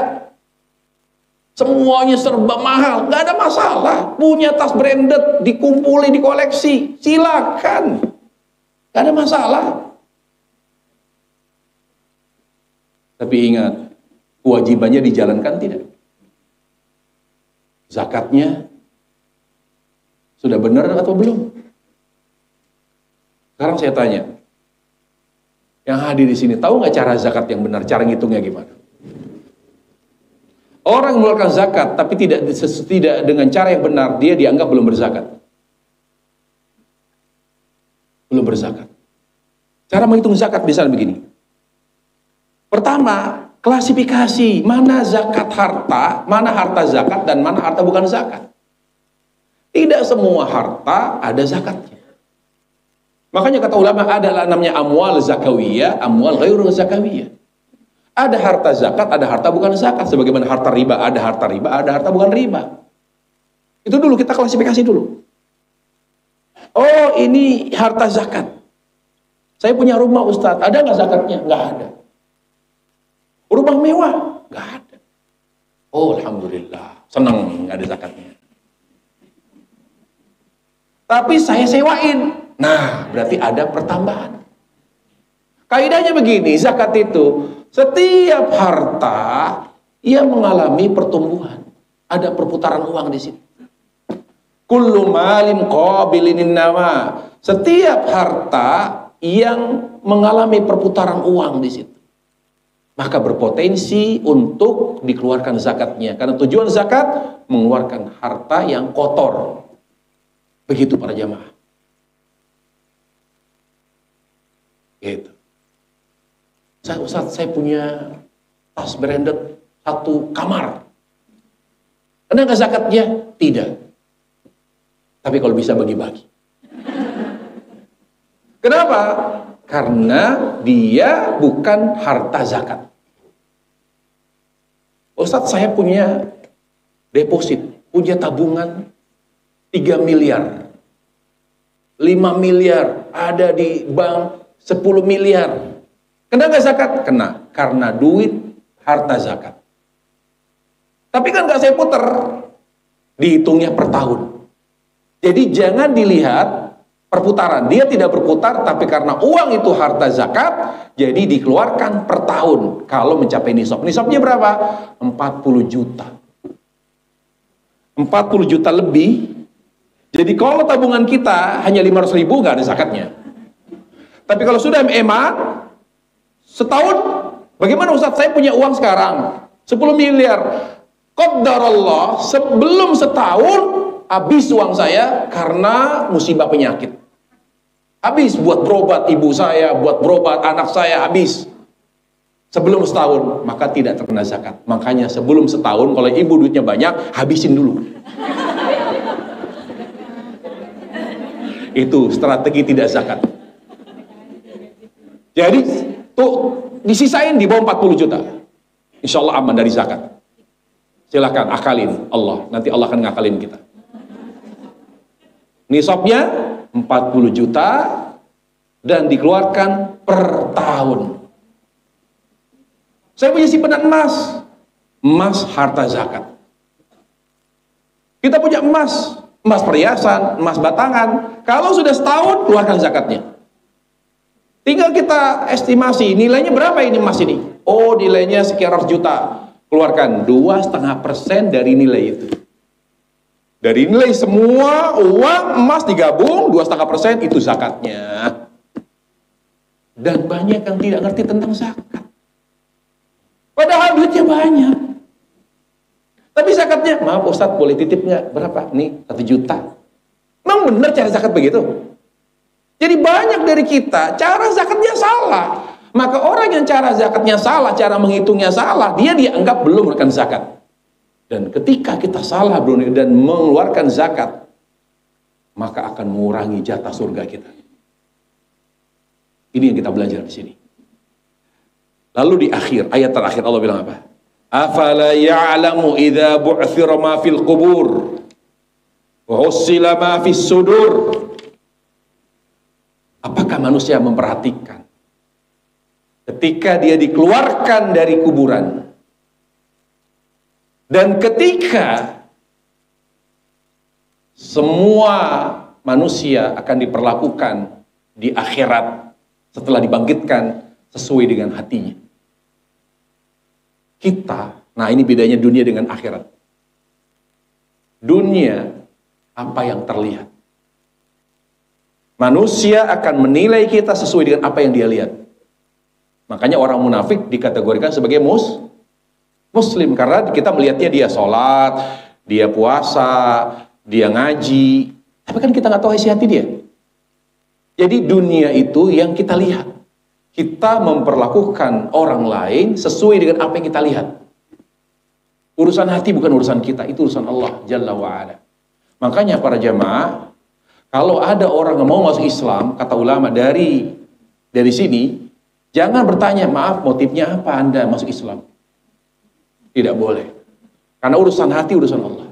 semuanya serba mahal, gak ada masalah. Punya tas branded, dikumpuli, dikoleksi, silakan. Gak ada masalah. Tapi ingat, kewajibannya dijalankan tidak? Zakatnya sudah benar atau belum? Sekarang saya tanya, yang hadir di sini tahu nggak cara zakat yang benar, cara ngitungnya gimana? Orang yang mengeluarkan zakat tapi tidak dengan cara yang benar, dia dianggap belum berzakat. Belum berzakat. Cara menghitung zakat misalnya begini. Pertama, klasifikasi mana zakat harta, mana harta zakat, dan mana harta bukan zakat. Tidak semua harta ada zakatnya. Makanya kata ulama adalah namanya amwal zakawiyah, amwal ghairu zakawiyah. Ada harta zakat, ada harta bukan zakat. Sebagaimana harta riba, ada harta bukan riba. Itu dulu kita klasifikasi dulu. Oh, ini harta zakat. Saya punya rumah Ustadz, ada nggak zakatnya? Nggak ada. Rumah mewah? Nggak ada. Oh, alhamdulillah, senang nggak ada zakatnya. Tapi saya sewain. Nah, berarti ada pertambahan. Kaidahnya begini, zakat itu Setiap harta ia mengalami pertumbuhan. Ada perputaran uang di situ. Kullu malin qabilin nama. Setiap harta yang mengalami perputaran uang di situ, maka berpotensi untuk dikeluarkan zakatnya. Karena tujuan zakat mengeluarkan harta yang kotor. Begitu para jamaah. Gitu. Ustaz, saya punya tas branded 1 kamar. Kena nggak zakatnya? Tidak. Tapi kalau bisa bagi-bagi. Kenapa? Karena dia bukan harta zakat. Ustaz, saya punya deposit, punya tabungan 3 miliar. 5 miliar ada di bank, 10 miliar. Kena nggak zakat? Kena. Karena duit harta zakat. Tapi kan nggak saya puter. Dihitungnya per tahun. Jadi jangan dilihat perputaran. Dia tidak berputar, tapi karena uang itu harta zakat, jadi dikeluarkan per tahun. Kalau mencapai nisab. Nisabnya berapa? 40 juta. 40 juta lebih. Jadi kalau tabungan kita hanya 500 ribu, nggak ada zakatnya. Tapi kalau sudah hemat, setahun, bagaimana Ustaz? Saya punya uang sekarang 10 miliar. Qadarullah, sebelum setahun habis uang saya karena musibah penyakit. Habis buat berobat ibu saya, buat berobat anak saya, habis. Sebelum setahun, maka tidak terkena zakat. Makanya sebelum setahun, kalau ibu duitnya banyak, habisin dulu. Itu strategi tidak zakat. Jadi tuh disisain di bawah 40 juta. Insya Allah aman dari zakat. Silakan akalin Allah. Nanti Allah akan ngakalin kita. Nisabnya 40 juta dan dikeluarkan per tahun. Saya punya simpanan emas. Emas harta zakat. Kita punya emas. Emas perhiasan, emas batangan. Kalau sudah setahun, keluarkan zakatnya. Tinggal kita estimasi, nilainya berapa ini emas ini? Oh, nilainya sekian ratus juta. Keluarkan 2,5% dari nilai itu. Dari nilai semua uang emas digabung, 2,5% itu zakatnya. Dan banyak yang tidak ngerti tentang zakat. Padahal duitnya banyak. Tapi zakatnya, maaf Ustadz, boleh titip nggak? Berapa? Nih, 1 juta. Memang benar cara zakat begitu? Jadi banyak dari kita, cara zakatnya salah. Maka orang yang cara zakatnya salah, cara menghitungnya salah, dia dianggap belum mengeluarkan zakat. Dan ketika kita salah dan mengeluarkan zakat, maka akan mengurangi jatah surga kita. Ini yang kita belajar di sini. Lalu di akhir, ayat terakhir Allah bilang apa? Afala ya'lamu idza bu'thira ma fil qubur wa hussila ma fis sudur. Apakah manusia memperhatikan ketika dia dikeluarkan dari kuburan dan ketika semua manusia akan diperlakukan di akhirat setelah dibangkitkan sesuai dengan hatinya. Kita, nah ini bedanya dunia dengan akhirat. Dunia, apa yang terlihat. Manusia akan menilai kita sesuai dengan apa yang dia lihat. Makanya orang munafik dikategorikan sebagai muslim. Karena kita melihatnya dia sholat, dia puasa, dia ngaji. Tapi kan kita nggak tahu isi hati dia. Jadi dunia itu yang kita lihat. Kita memperlakukan orang lain sesuai dengan apa yang kita lihat. Urusan hati bukan urusan kita, itu urusan Allah Jalla wa'ala. Makanya para jamaah, kalau ada orang yang mau masuk Islam, kata ulama dari sini, jangan bertanya, maaf motifnya apa Anda masuk Islam? Tidak boleh. Karena urusan hati, urusan Allah.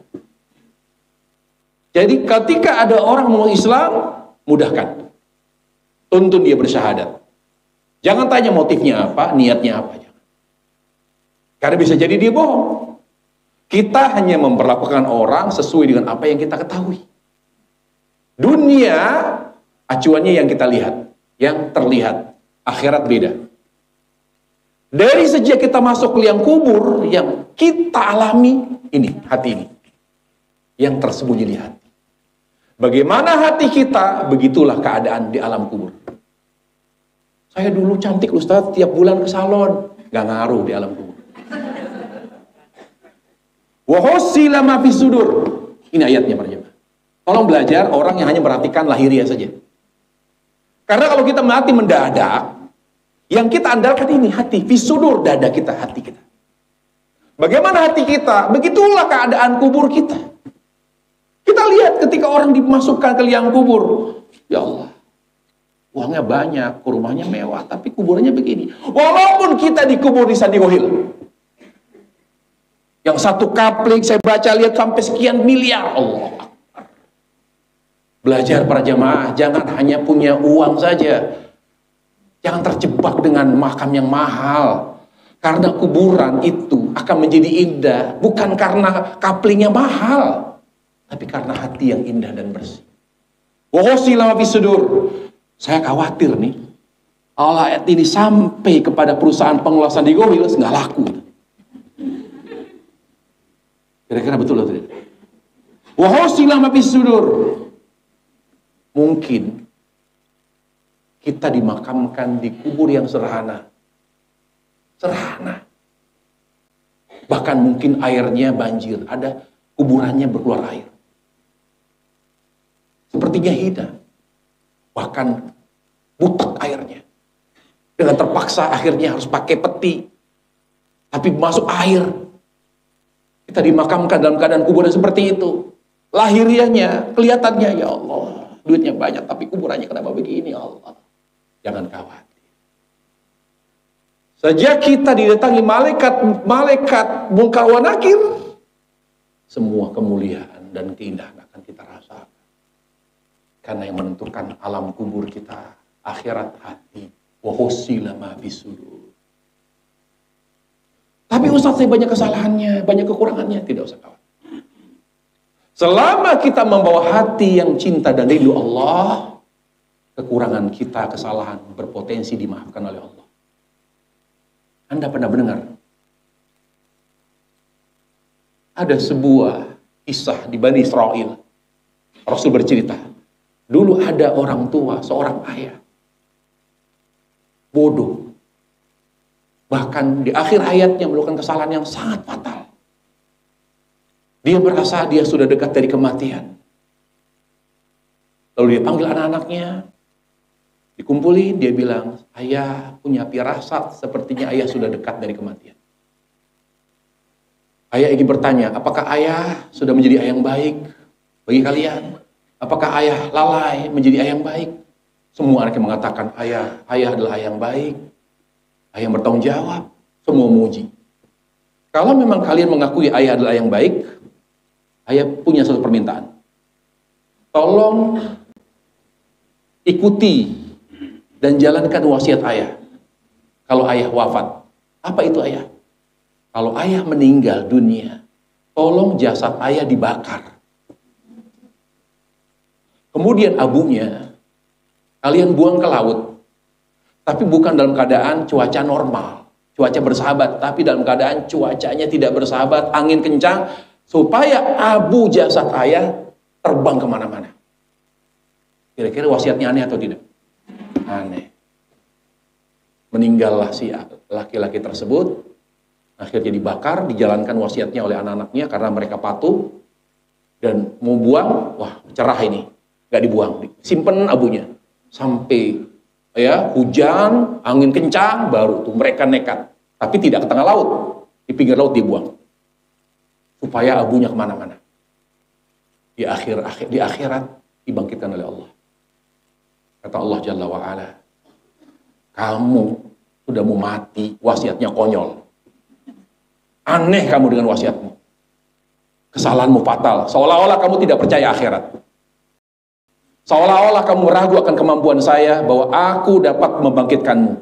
Jadi ketika ada orang mau Islam, mudahkan. Tuntun dia bersyahadat. Jangan tanya motifnya apa, niatnya apa. Karena bisa jadi dia bohong. Kita hanya memperlakukan orang sesuai dengan apa yang kita ketahui. Dunia, acuannya yang kita lihat, yang terlihat. Akhirat beda. Dari sejak kita masuk ke liang kubur, yang kita alami ini, hati ini. Yang tersembunyi di hati. Bagaimana hati kita, begitulah keadaan di alam kubur. Saya dulu cantik Ustaz, tiap bulan ke salon. Gak ngaruh di alam kubur. Wa husila ma fis sudur. Ini ayatnya para jemaah. Tolong belajar orang yang hanya perhatikan lahiriah saja. Karena kalau kita mati mendadak, yang kita andalkan ini hati, fisudur, dada kita, hati kita. Bagaimana hati kita? Begitulah keadaan kubur kita. Kita lihat ketika orang dimasukkan ke liang kubur. Ya Allah, uangnya banyak, rumahnya mewah, tapi kuburnya begini. Walaupun kita dikubur di Sandigohil. Yang satu kapling saya baca lihat sampai sekian miliar. Allah. Belajar para jamaah, jangan hanya punya uang saja. Jangan terjebak dengan makam yang mahal. Karena kuburan itu akan menjadi indah. Bukan karena kaplingnya mahal. Tapi karena hati yang indah dan bersih. Wahosila ma fis sudur. Saya khawatir nih. Allah ayat ini sampai kepada perusahaan pengelola Sandigohil, nggak laku. Kira-kira betul atau tidak? Wahosila ma fis sudur. Mungkin kita dimakamkan di kubur yang sederhana. Sederhana. Bahkan mungkin airnya banjir. Ada kuburannya berkeluar air. Sepertinya hina. Bahkan butek airnya. Dengan terpaksa akhirnya harus pakai peti. Tapi masuk air. Kita dimakamkan dalam keadaan kuburan seperti itu. Lahiriahnya, kelihatannya ya Allah. Duitnya banyak, tapi kuburannya kenapa begini ya Allah? Jangan khawatir. Sejak kita didatangi malaikat mungkar wa nakir, semua kemuliaan dan keindahan akan kita rasakan. Karena yang menentukan alam kubur kita, akhirat hati, wa husila ma fis sudur. Tapi Ustaz, saya banyak kesalahannya, banyak kekurangannya, tidak usah khawatir. Selama kita membawa hati yang cinta dan rindu Allah, kekurangan kita, kesalahan berpotensi dimaafkan oleh Allah. Anda pernah mendengar? Ada sebuah kisah di Bani Israel. Rasul bercerita, dulu ada orang tua, seorang ayah. Bodoh. Bahkan di akhir hayatnya melakukan kesalahan yang sangat fatal. Dia merasa dia sudah dekat dari kematian. Lalu dia panggil anak-anaknya, dikumpulin, dia bilang, ayah punya firasat sepertinya ayah sudah dekat dari kematian. Ayah ingin bertanya, apakah ayah sudah menjadi ayah yang baik bagi kalian? Apakah ayah lalai menjadi ayah yang baik? Semua anaknya mengatakan, ayah adalah ayah yang baik, ayah yang bertanggung jawab, semua memuji. Kalau memang kalian mengakui ayah adalah ayah yang baik, ayah punya satu permintaan. Tolong ikuti dan jalankan wasiat ayah. Kalau ayah wafat, apa itu ayah? Kalau ayah meninggal dunia, tolong jasad ayah dibakar. Kemudian abunya, kalian buang ke laut. Tapi bukan dalam keadaan cuaca normal, cuaca bersahabat. Tapi dalam keadaan cuacanya tidak bersahabat, angin kencang, supaya abu jasad ayah terbang kemana-mana. Kira-kira wasiatnya aneh atau tidak? Aneh. Meninggallah si laki-laki tersebut, akhirnya dibakar, dijalankan wasiatnya oleh anak-anaknya karena mereka patuh, dan mau buang, wah cerah ini, nggak dibuang, simpen abunya sampai ya hujan, angin kencang, baru tuh mereka nekat, tapi tidak ke tengah laut, di pinggir laut dibuang. Supaya abunya kemana-mana. Di akhirat dibangkitkan oleh Allah. Kata Allah Jalla wa'ala, kamu sudah mau mati, wasiatnya konyol. Aneh kamu dengan wasiatmu. Kesalahanmu fatal. Seolah-olah kamu tidak percaya akhirat. Seolah-olah kamu ragu akan kemampuan saya bahwa aku dapat membangkitkanmu.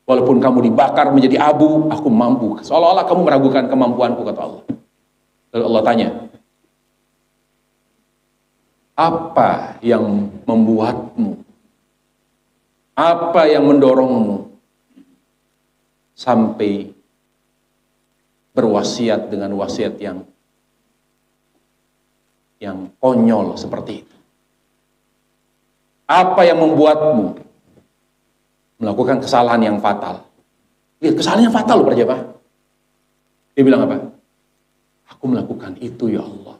Walaupun kamu dibakar menjadi abu, aku mampu. Seolah-olah kamu meragukan kemampuanku, kata Allah. Lalu Allah tanya, apa yang membuatmu? Apa yang mendorongmu sampai berwasiat dengan wasiat yang konyol seperti itu? Apa yang membuatmu melakukan kesalahan yang fatal? Lihat, kesalahan yang fatal loh para jemaah. Dia bilang apa? Aku melakukan itu ya Allah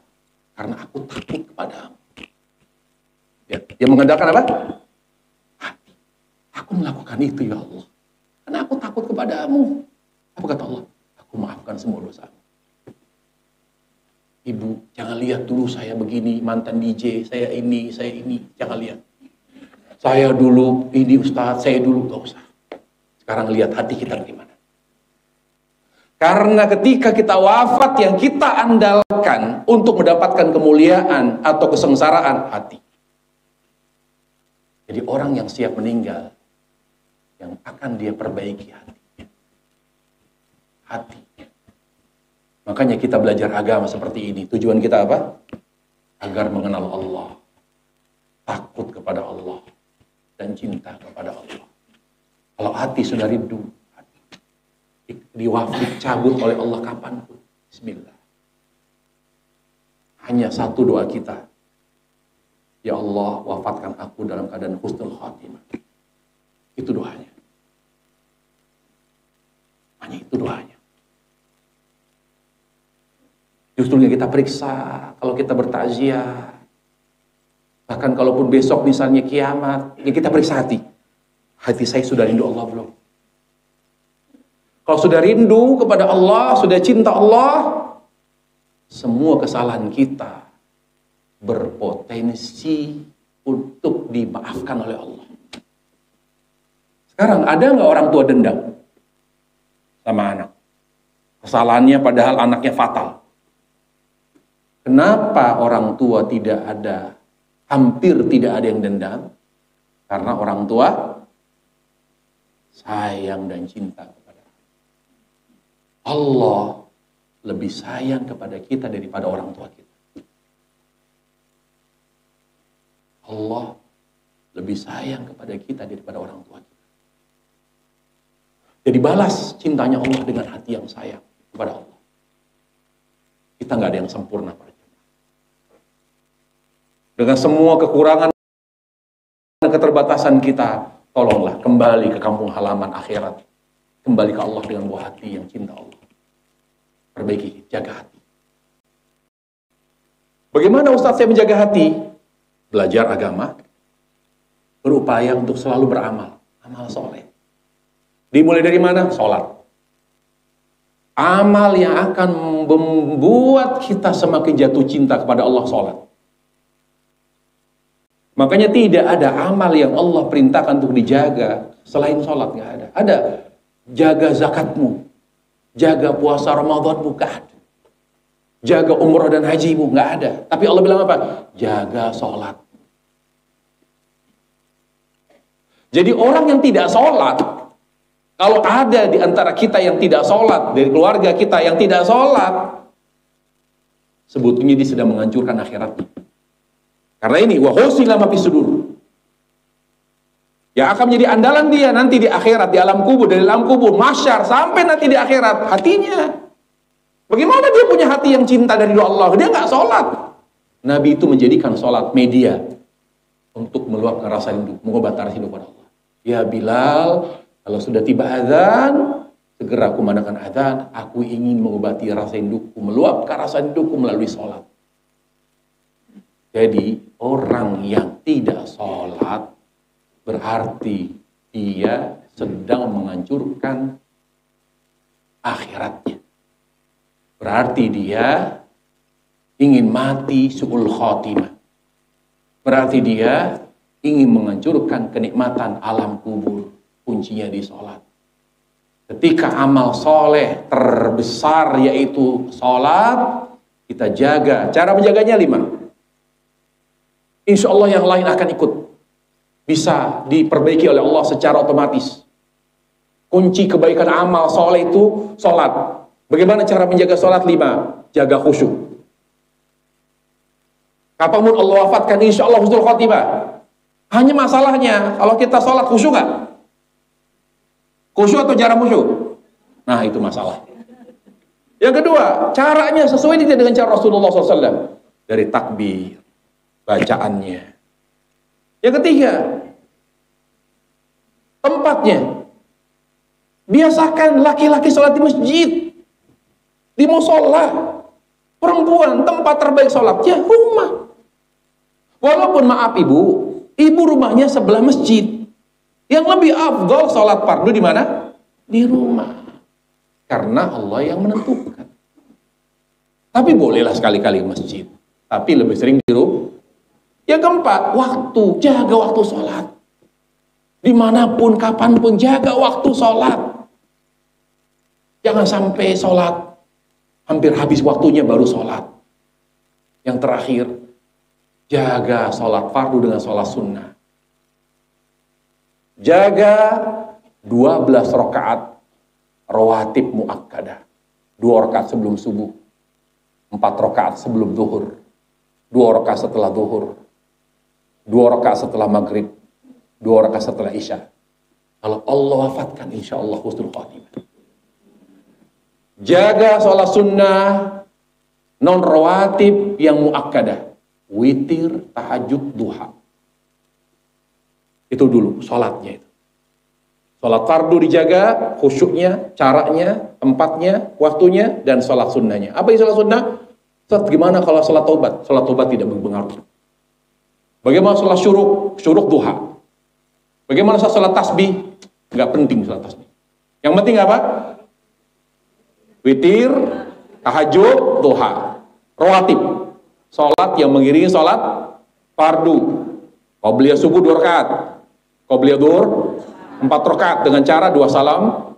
karena aku takut kepadamu. Dia mengandalkan apa? Hati. Aku melakukan itu ya Allah karena aku takut kepadamu. Apa kata Allah? Aku maafkan semua dosamu. Ibu, jangan lihat dulu saya begini, mantan DJ, saya ini. Jangan lihat. Saya dulu, ini Ustadz, saya dulu, gak usah. Sekarang lihat hati kita bagaimana. Karena ketika kita wafat, yang kita andalkan untuk mendapatkan kemuliaan atau kesengsaraan, hati. Jadi orang yang siap meninggal, yang akan dia perbaiki hati. Hati. Makanya kita belajar agama seperti ini. Tujuan kita apa? Agar mengenal Allah. Takut kepada Allah. Dan cinta kepada Allah. Kalau hati sudah rindu, dicabut oleh Allah kapanpun. Bismillah. Hanya satu doa kita. Ya Allah, wafatkan aku dalam keadaan husnul khatimah. Itu doanya. Hanya itu doanya. Justru yang kita periksa kalau kita bertakziah. Bahkan kalaupun besok misalnya kiamat, ya kita periksa hati. Hati saya sudah rindu Allah belum? Kalau sudah rindu kepada Allah, sudah cinta Allah, semua kesalahan kita berpotensi untuk dimaafkan oleh Allah. Sekarang ada nggak orang tua dendam sama anak? Kesalahannya padahal anaknya fatal. Kenapa orang tua hampir tidak ada yang dendam? Karena orang tua sayang dan cinta. Allah lebih sayang kepada kita daripada orang tua kita. Allah lebih sayang kepada kita daripada orang tua kita. Jadi balas cintanya Allah dengan hati yang sayang kepada Allah. Kita nggak ada yang sempurna. Dengan semua kekurangan dan keterbatasan kita, tolonglah kembali ke kampung halaman akhirat. Kembali ke Allah dengan buah hati yang cinta Allah. Perbaiki, jaga hati. Bagaimana Ustaz saya menjaga hati? Belajar agama. Berupaya untuk selalu beramal. Amal soleh. Dimulai dari mana? Sholat. Amal yang akan membuat kita semakin jatuh cinta kepada Allah, sholat. Makanya tidak ada amal yang Allah perintahkan untuk dijaga selain sholat, nggak ada. Ada. Jaga zakatmu, jaga puasa Ramadanmu, nggak ada. Jaga umrah dan hajimu, nggak ada. Tapi Allah bilang apa? Jaga sholat. Jadi orang yang tidak sholat, kalau ada di antara kita yang tidak sholat, dari keluarga kita yang tidak sholat, sebetulnya dia sedang menghancurkan akhiratnya. Karena ini, wa husila ma fis sudur. Yang akan menjadi andalan dia nanti di akhirat, di alam kubur, dari alam kubur, mahsyar, sampai nanti di akhirat, hatinya. Bagaimana dia punya hati yang cinta dari doa Allah? Dia nggak sholat. Nabi itu menjadikan sholat media untuk meluapkan rasa rindu, mengobati rasa rindu pada Allah. Ya Bilal, kalau sudah tiba azan, segera kumandangkan azan, aku ingin mengobati rasa rinduku, meluapkan rasa rinduku melalui sholat. Jadi orang yang tidak sholat berarti dia sedang menghancurkan akhiratnya. Berarti dia ingin mati su'ul khotimah. Berarti dia ingin menghancurkan kenikmatan alam kubur. Kuncinya di sholat. Ketika amal soleh terbesar yaitu sholat, kita jaga. Cara menjaganya 5. Insya Allah yang lain akan ikut. Bisa diperbaiki oleh Allah secara otomatis. Kunci kebaikan amal soleh itu sholat. Bagaimana cara menjaga sholat? 5. Jaga khusyuk. Kapanpun Allah wafatkan, insya Allah husnul khotimah. Hanya masalahnya, kalau kita sholat khusyuk nggak? Khusyuk atau jarang khusyuk? Nah, itu masalah. Yang kedua, caranya sesuai tidak dengan cara Rasulullah SAW. Dari takbir, bacaannya. Yang ketiga, tempatnya. Biasakan laki-laki sholat di masjid, di musola. Perempuan, tempat terbaik sholatnya rumah. Walaupun maaf ibu rumahnya sebelah masjid. Yang lebih afdol sholat fardu di mana? Di rumah. Karena Allah yang menentukan. Tapi bolehlah sekali-kali masjid. Tapi lebih sering di rumah. Yang keempat, waktu. Jaga waktu sholat. Dimanapun, kapanpun, jaga waktu sholat. Jangan sampai sholat hampir habis waktunya baru sholat. Yang terakhir, jaga sholat fardu dengan sholat sunnah. Jaga 12 rakaat rawatib muakkadah. 2 rakaat sebelum subuh, 4 rakaat sebelum zuhur, 2 rakaat setelah zuhur, 2 rakaat setelah maghrib, 2 rakaat setelah isya. Kalau Allah wafatkan, insya Allah husnul khatimah. Jaga sholat sunnah non rawatib yang muakkadah, witir, tahajud, duha. Itu dulu sholatnya itu. Sholat fardu dijaga, khusyuknya, caranya, tempatnya, waktunya, dan sholat sunnahnya. Apa itu sholat sunnah? Gimana kalau sholat taubat? Sholat taubat tidak berpengaruh. Bagaimana sholat syuruk duha? Bagaimana sholat tasbih? Nggak penting sholat tasbih. Yang penting apa? Witir, tahajud, duha. Rawatib. Sholat yang mengiringi sholat fardu. Qabliyah subuh 2 rakaat. Qabliyah duhur 4 rakaat dengan cara 2 salam,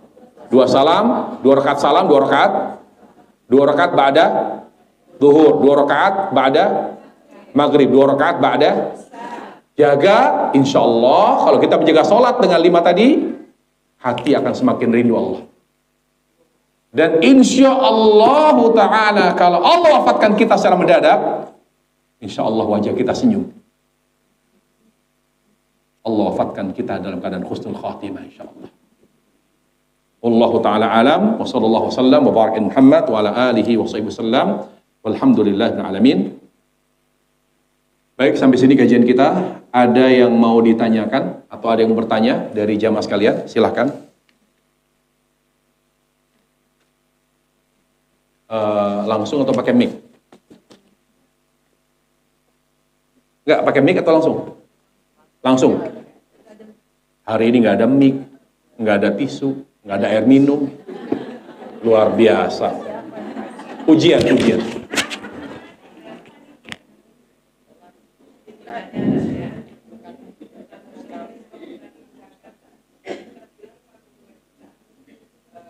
2 rakaat salam, 2 rakaat, 2 rakaat ba'da zuhur, 2 rakaat ba'da maghrib, 2 rakaat ba'da. Jaga, insya Allah kalau kita menjaga sholat dengan 5 tadi, hati akan semakin rindu Allah. Dan insya Allah ta'ala kalau Allah wafatkan kita secara mendadak, insya Allah wajah kita senyum. Allah wafatkan kita dalam keadaan husnul khatimah insyaallah. Wallahu taala alam wa sallallahu wasallam wa baraka Muhammad wa ala alihi wa sahbihi wasallam walhamdulillahil alamin. Baik, sampai sini kajian kita. Ada yang mau ditanyakan atau ada yang bertanya dari jamaah sekalian? Silahkan. Langsung atau pakai mic? Enggak, pakai mic atau langsung? Langsung. Hari ini nggak ada mic, nggak ada tisu, nggak ada air minum. Luar biasa. Ujian.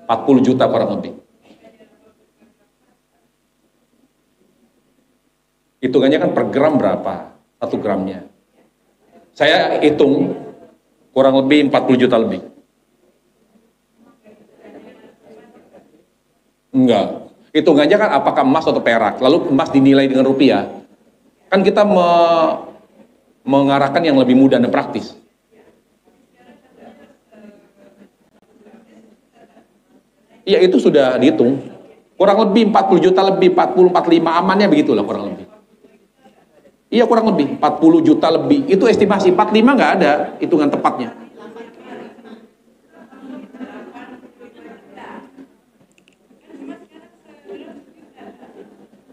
40 juta kurang lebih. Hitungannya kan per gram berapa? 1 gramnya. Saya hitung kurang lebih 40 juta lebih. Enggak. Hitungannya kan apakah emas atau perak. Lalu emas dinilai dengan rupiah. Kan kita mengarahkan yang lebih mudah dan praktis. Iya, itu sudah dihitung. Kurang lebih 40 juta lebih, 40, 45 amannya begitulah kurang lebih. Iya, kurang lebih 40 juta lebih. Itu estimasi, 45 nggak ada hitungan tepatnya.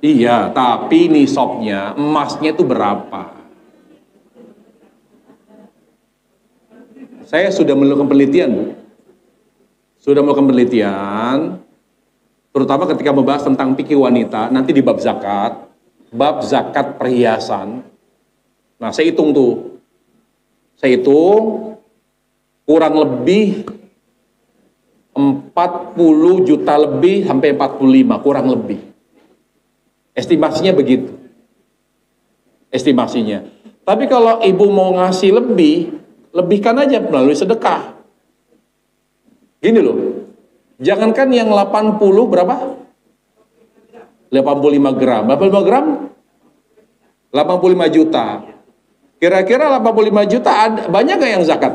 Iya, tapi nisabnya emasnya itu berapa? Saya sudah melakukan penelitian, Bu. Sudah melakukan penelitian, terutama ketika membahas tentang fikih wanita, nanti di bab zakat perhiasan. Nah, saya hitung tuh. Saya hitung kurang lebih 40 juta lebih sampai 45, kurang lebih. Estimasinya begitu. Estimasinya. Tapi kalau ibu mau ngasih lebih, lebihkan aja melalui sedekah. Gini loh. Jangankan yang 80 berapa? 85 gram. 85 gram? 85 juta. Kira-kira 85 juta banyak gak yang zakat?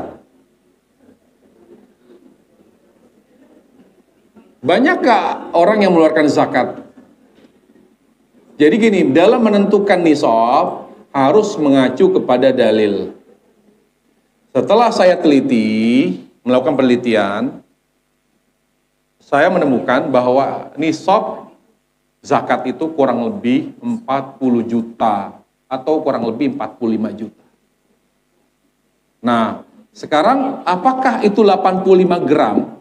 Banyakkah orang yang mengeluarkan zakat? Jadi gini, dalam menentukan nisab harus mengacu kepada dalil. Setelah saya melakukan penelitian, saya menemukan bahwa nisab zakat itu kurang lebih 40 juta atau kurang lebih 45 juta. Nah, sekarang apakah itu 85 gram?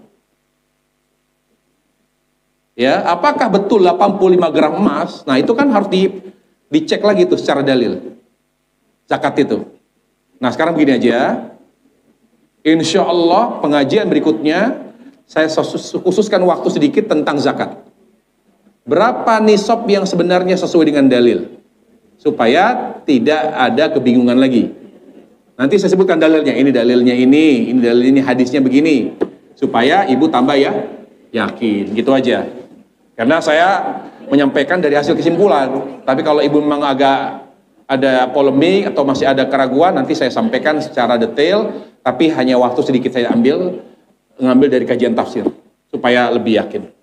Ya, apakah betul 85 gram emas? Nah, itu kan harus dicek lagi tuh secara dalil. Zakat itu. Nah, sekarang begini aja. Insya Allah pengajian berikutnya saya khususkan waktu sedikit tentang zakat. Berapa nisab yang sebenarnya sesuai dengan dalil? Supaya tidak ada kebingungan lagi. Nanti saya sebutkan dalilnya. Ini dalilnya ini dalil ini, hadisnya begini. Supaya ibu tambah ya yakin. Gitu aja. Karena saya menyampaikan dari hasil kesimpulan. Tapi kalau ibu memang agak ada polemik atau masih ada keraguan, nanti saya sampaikan secara detail. Tapi hanya waktu sedikit saya ngambil dari kajian tafsir. Supaya lebih yakin.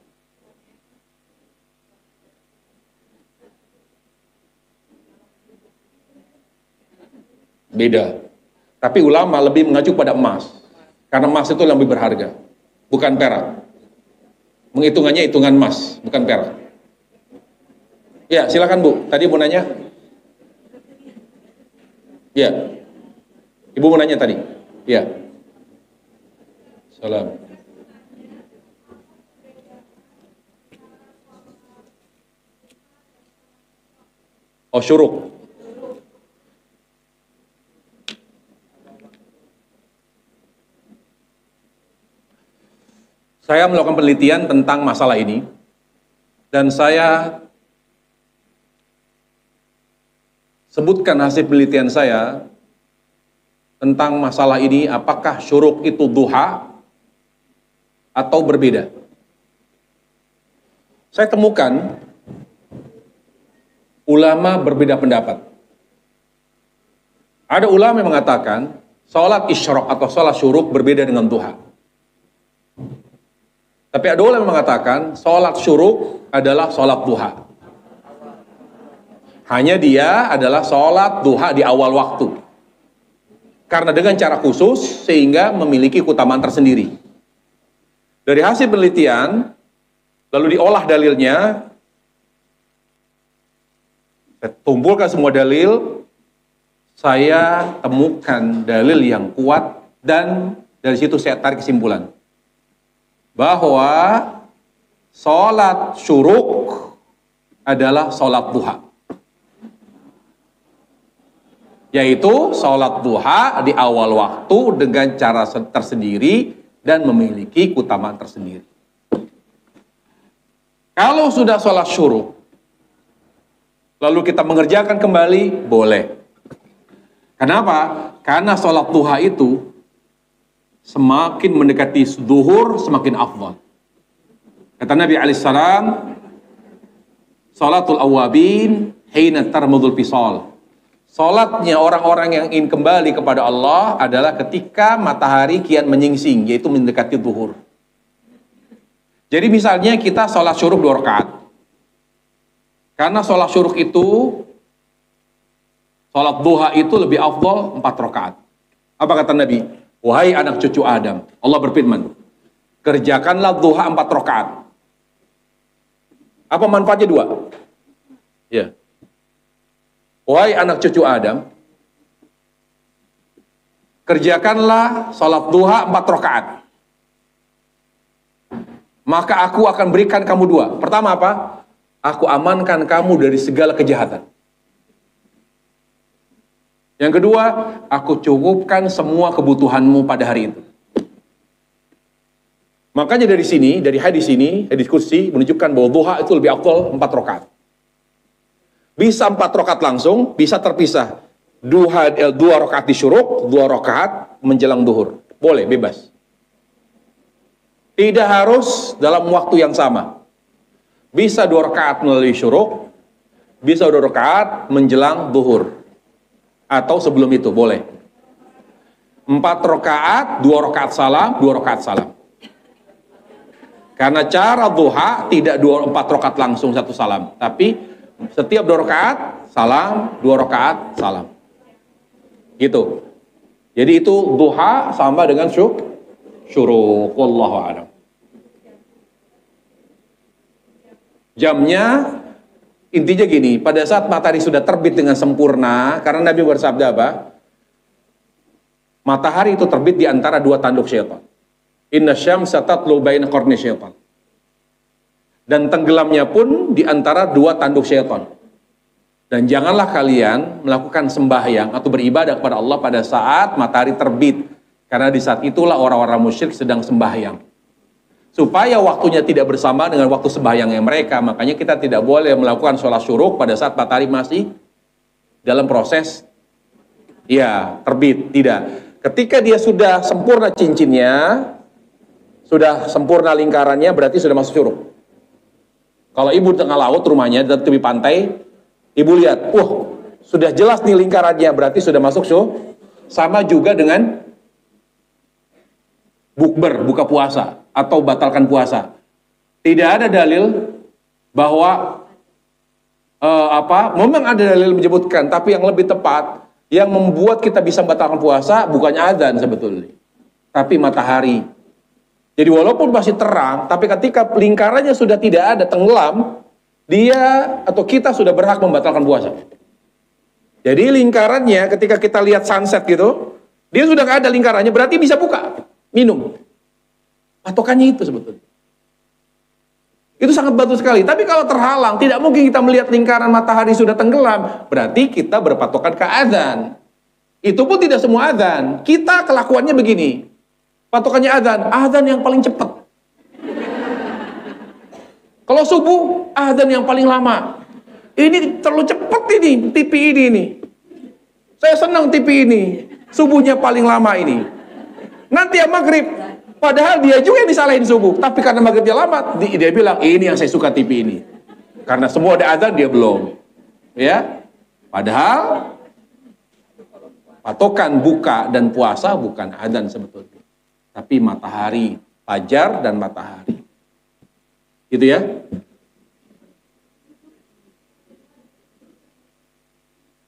Beda. Tapi ulama lebih mengacu pada emas. Karena emas itu lebih berharga. Bukan perak. Menghitungannya hitungan emas, bukan perak. Ya, silakan Bu. Tadi mau nanya? Ya. Ibu mau nanya tadi? Ya. Salam. Oh, syuruk. Saya melakukan penelitian tentang masalah ini, dan saya sebutkan hasil penelitian saya tentang masalah ini, apakah syuruk itu duha atau berbeda. Saya temukan ulama berbeda pendapat. Ada ulama yang mengatakan sholat isyraq atau sholat syuruk berbeda dengan duha. Tapi ada ulama yang mengatakan sholat syuruk adalah sholat duha. Hanya dia adalah sholat duha di awal waktu. Karena dengan cara khusus sehingga memiliki keutamaan tersendiri. Dari hasil penelitian, lalu diolah dalilnya, saya kumpulkan semua dalil, saya temukan dalil yang kuat, dan dari situ saya tarik kesimpulan bahwa sholat syuruk adalah sholat duha, yaitu sholat duha di awal waktu dengan cara tersendiri dan memiliki keutamaan tersendiri. Kalau sudah sholat syuruk lalu kita mengerjakan kembali, boleh. Kenapa? Karena sholat duha itu semakin mendekati zuhur, semakin afdal. Kata Nabi alaihissalam, salatul awabin hina tarmudul fisal. Salatnya orang-orang yang ingin kembali kepada Allah adalah ketika matahari kian menyingsing, yaitu mendekati zuhur. Jadi misalnya kita salat syuruk 2 rakaat. Karena salat syuruk itu, salat duha itu lebih afdal 4 rakaat. Apa kata Nabi? Wahai anak cucu Adam, Allah berfirman, kerjakanlah duha 4 rakaat. Apa manfaatnya 2? Ya. Wahai anak cucu Adam, kerjakanlah salat duha 4 rakaat. Maka aku akan berikan kamu 2. Pertama apa? Aku amankan kamu dari segala kejahatan. Yang kedua, aku cukupkan semua kebutuhanmu pada hari itu. Makanya dari sini, dari hadis ini, hadis kursi menunjukkan bahwa duha itu lebih afdal 4 rakaat. Bisa 4 rakaat langsung, bisa terpisah. 2 rakaat di syuruk, 2 rakaat menjelang duhur. Boleh, bebas. Tidak harus dalam waktu yang sama. Bisa 2 rakaat melalui syuruk, bisa 2 rakaat menjelang duhur. Atau sebelum itu, boleh. 4 rakaat, 2 rakaat salam, 2 rakaat salam. Karena cara duha tidak 4 rakaat langsung satu salam, tapi setiap 2 rakaat salam, 2 rakaat salam. Gitu. Jadi itu duha sama dengan syuruq. Wallahu a'lam. Jamnya intinya gini, pada saat matahari sudah terbit dengan sempurna, karena Nabi bersabda apa? Matahari itu terbit di antara 2 tanduk syaitan. Inna syamsa tatlu baina qarni syaitan. Dan tenggelamnya pun di antara 2 tanduk syaitan. Dan janganlah kalian melakukan sembahyang atau beribadah kepada Allah pada saat matahari terbit. Karena di saat itulah orang-orang musyrik sedang sembahyang. Supaya waktunya tidak bersama dengan waktu sembahyangnya mereka. Makanya kita tidak boleh melakukan sholat syuruk pada saat matahari masih dalam proses terbit. Tidak. Ketika dia sudah sempurna cincinnya, sudah sempurna lingkarannya, berarti sudah masuk syuruk. Kalau ibu di tengah laut rumahnya, di tepi pantai, ibu lihat, sudah jelas nih lingkarannya, berarti sudah masuk syuruk. Sama juga dengan bukber, buka puasa, atau batalkan puasa. Tidak ada dalil bahwa memang ada dalil menyebutkan, tapi yang lebih tepat, yang membuat kita bisa membatalkan puasa bukannya azan sebetulnya, tapi matahari. Jadi walaupun masih terang, tapi ketika lingkarannya sudah tidak ada, tenggelam, dia atau kita sudah berhak membatalkan puasa. Jadi lingkarannya ketika kita lihat sunset gitu, dia sudah nggak ada lingkarannya, berarti bisa buka, minum. Patokannya itu sebetulnya. Itu sangat bagus sekali. Tapi kalau terhalang, tidak mungkin kita melihat lingkaran matahari sudah tenggelam, berarti kita berpatokan ke azan. Itu pun tidak semua azan. Kita kelakuannya begini. Patokannya azan yang paling cepat. Kalau subuh, azan yang paling lama. Ini terlalu cepat ini, TV ini. Saya senang TV ini. Subuhnya paling lama ini. Nanti ya maghrib. Padahal dia juga yang disalahin subuh. Tapi karena maghribnya lama, dia bilang, ini yang saya suka TV ini. Karena semua ada azan, dia belum. Ya. Padahal, patokan buka dan puasa bukan azan sebetulnya. Tapi matahari, fajar dan matahari. Gitu ya.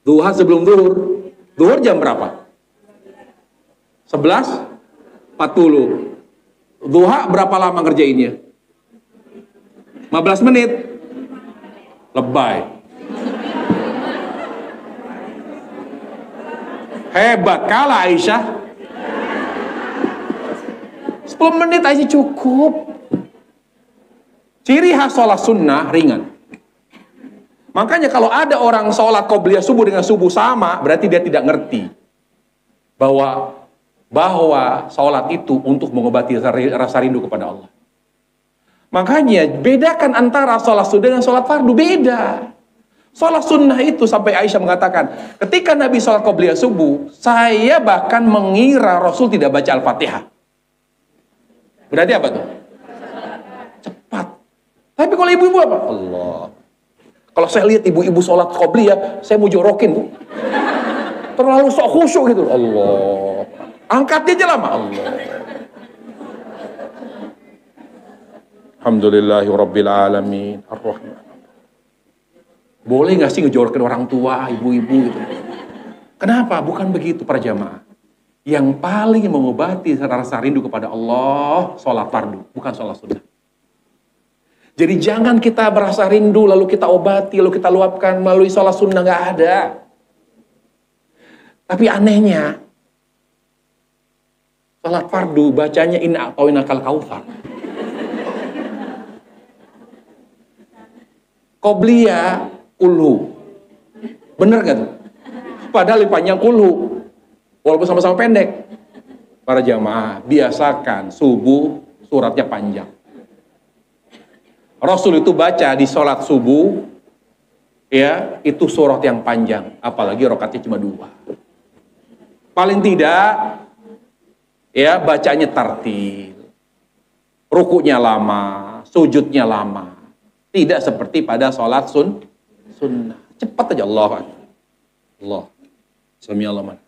Duha sebelum zuhur. Zuhur jam berapa? 11.40. Duha berapa lama ngerjainnya? 15 menit. Lebay. Hebat kalah Aisyah. 10 menit aja cukup. Ciri khas sholat sunnah ringan. Makanya kalau ada orang sholat qobliyah subuh dengan subuh sama, berarti dia tidak ngerti bahwa sholat itu untuk mengobati rasa rindu kepada Allah. Makanya bedakan antara sholat sunnah dengan sholat fardu, beda. Sholat sunnah itu sampai Aisyah mengatakan, ketika Nabi sholat qobliyah subuh, saya bahkan mengira Rasul tidak baca Al-Fatihah. Berarti apa tuh? Cepat. Tapi kalau ibu-ibu apa? Allah. Kalau saya lihat ibu-ibu sholat qobliyah, saya mau jorokin, Bu. Terlalu sok khusyuk gitu. Allah. Angkatnya aja lama. Allah. Alhamdulillahirabbil alamin. Ar-Rahman. Boleh nggak sih ngejorokin orang tua, ibu-ibu gitu? Kenapa? Bukan begitu para jamaah. Yang paling mengobati rasa rindu kepada Allah, sholat fardu, bukan sholat sunnah. Jadi jangan kita merasa rindu, lalu kita obati, lalu kita luapkan melalui sholat sunnah, nggak ada. Tapi anehnya, sholat fardu bacanya inna a'tainakal kautsar. Qobliyah kulhu. Bener gak tuh? Padahal lebih panjang kulhu. Walaupun sama-sama pendek. Para jamaah, biasakan subuh suratnya panjang. Rasul itu baca di sholat subuh, ya, itu surat yang panjang. Apalagi rakaatnya cuma 2. Paling tidak, ya, bacanya tartil. Rukunya lama, sujudnya lama. Tidak seperti pada sholat sunnah. Cepat aja Allah. Bismillahirrahmanirrahim.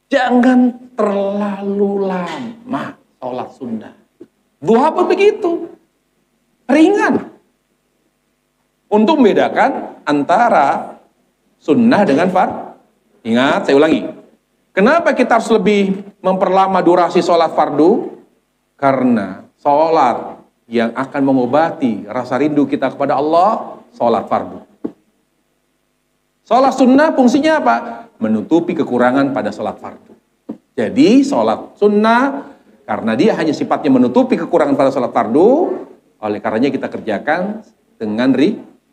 Jangan terlalu lama sholat sunnah. Duha pun begitu. Ringan. Untuk membedakan antara sunnah dengan fard. Ingat, saya ulangi. Kenapa kita harus lebih memperlama durasi sholat fardu? Karena sholat yang akan mengobati rasa rindu kita kepada Allah, sholat fardu. Sholat sunnah fungsinya apa? Menutupi kekurangan pada sholat fardu. Jadi sholat sunnah, karena dia hanya sifatnya menutupi kekurangan pada sholat fardu, oleh karenanya kita kerjakan dengan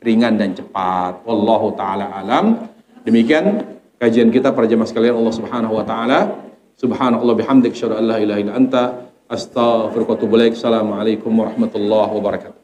ringan dan cepat. Wallahu ta'ala alam. Demikian kajian kita para jemaah sekalian Allah Subhanahu wa taala. Subhanakallah bihamdik, asyhadu an la ilaha illa anta, astaghfiruka wa atubu ilaik. Assalamualaikum warahmatullahi wabarakatuh.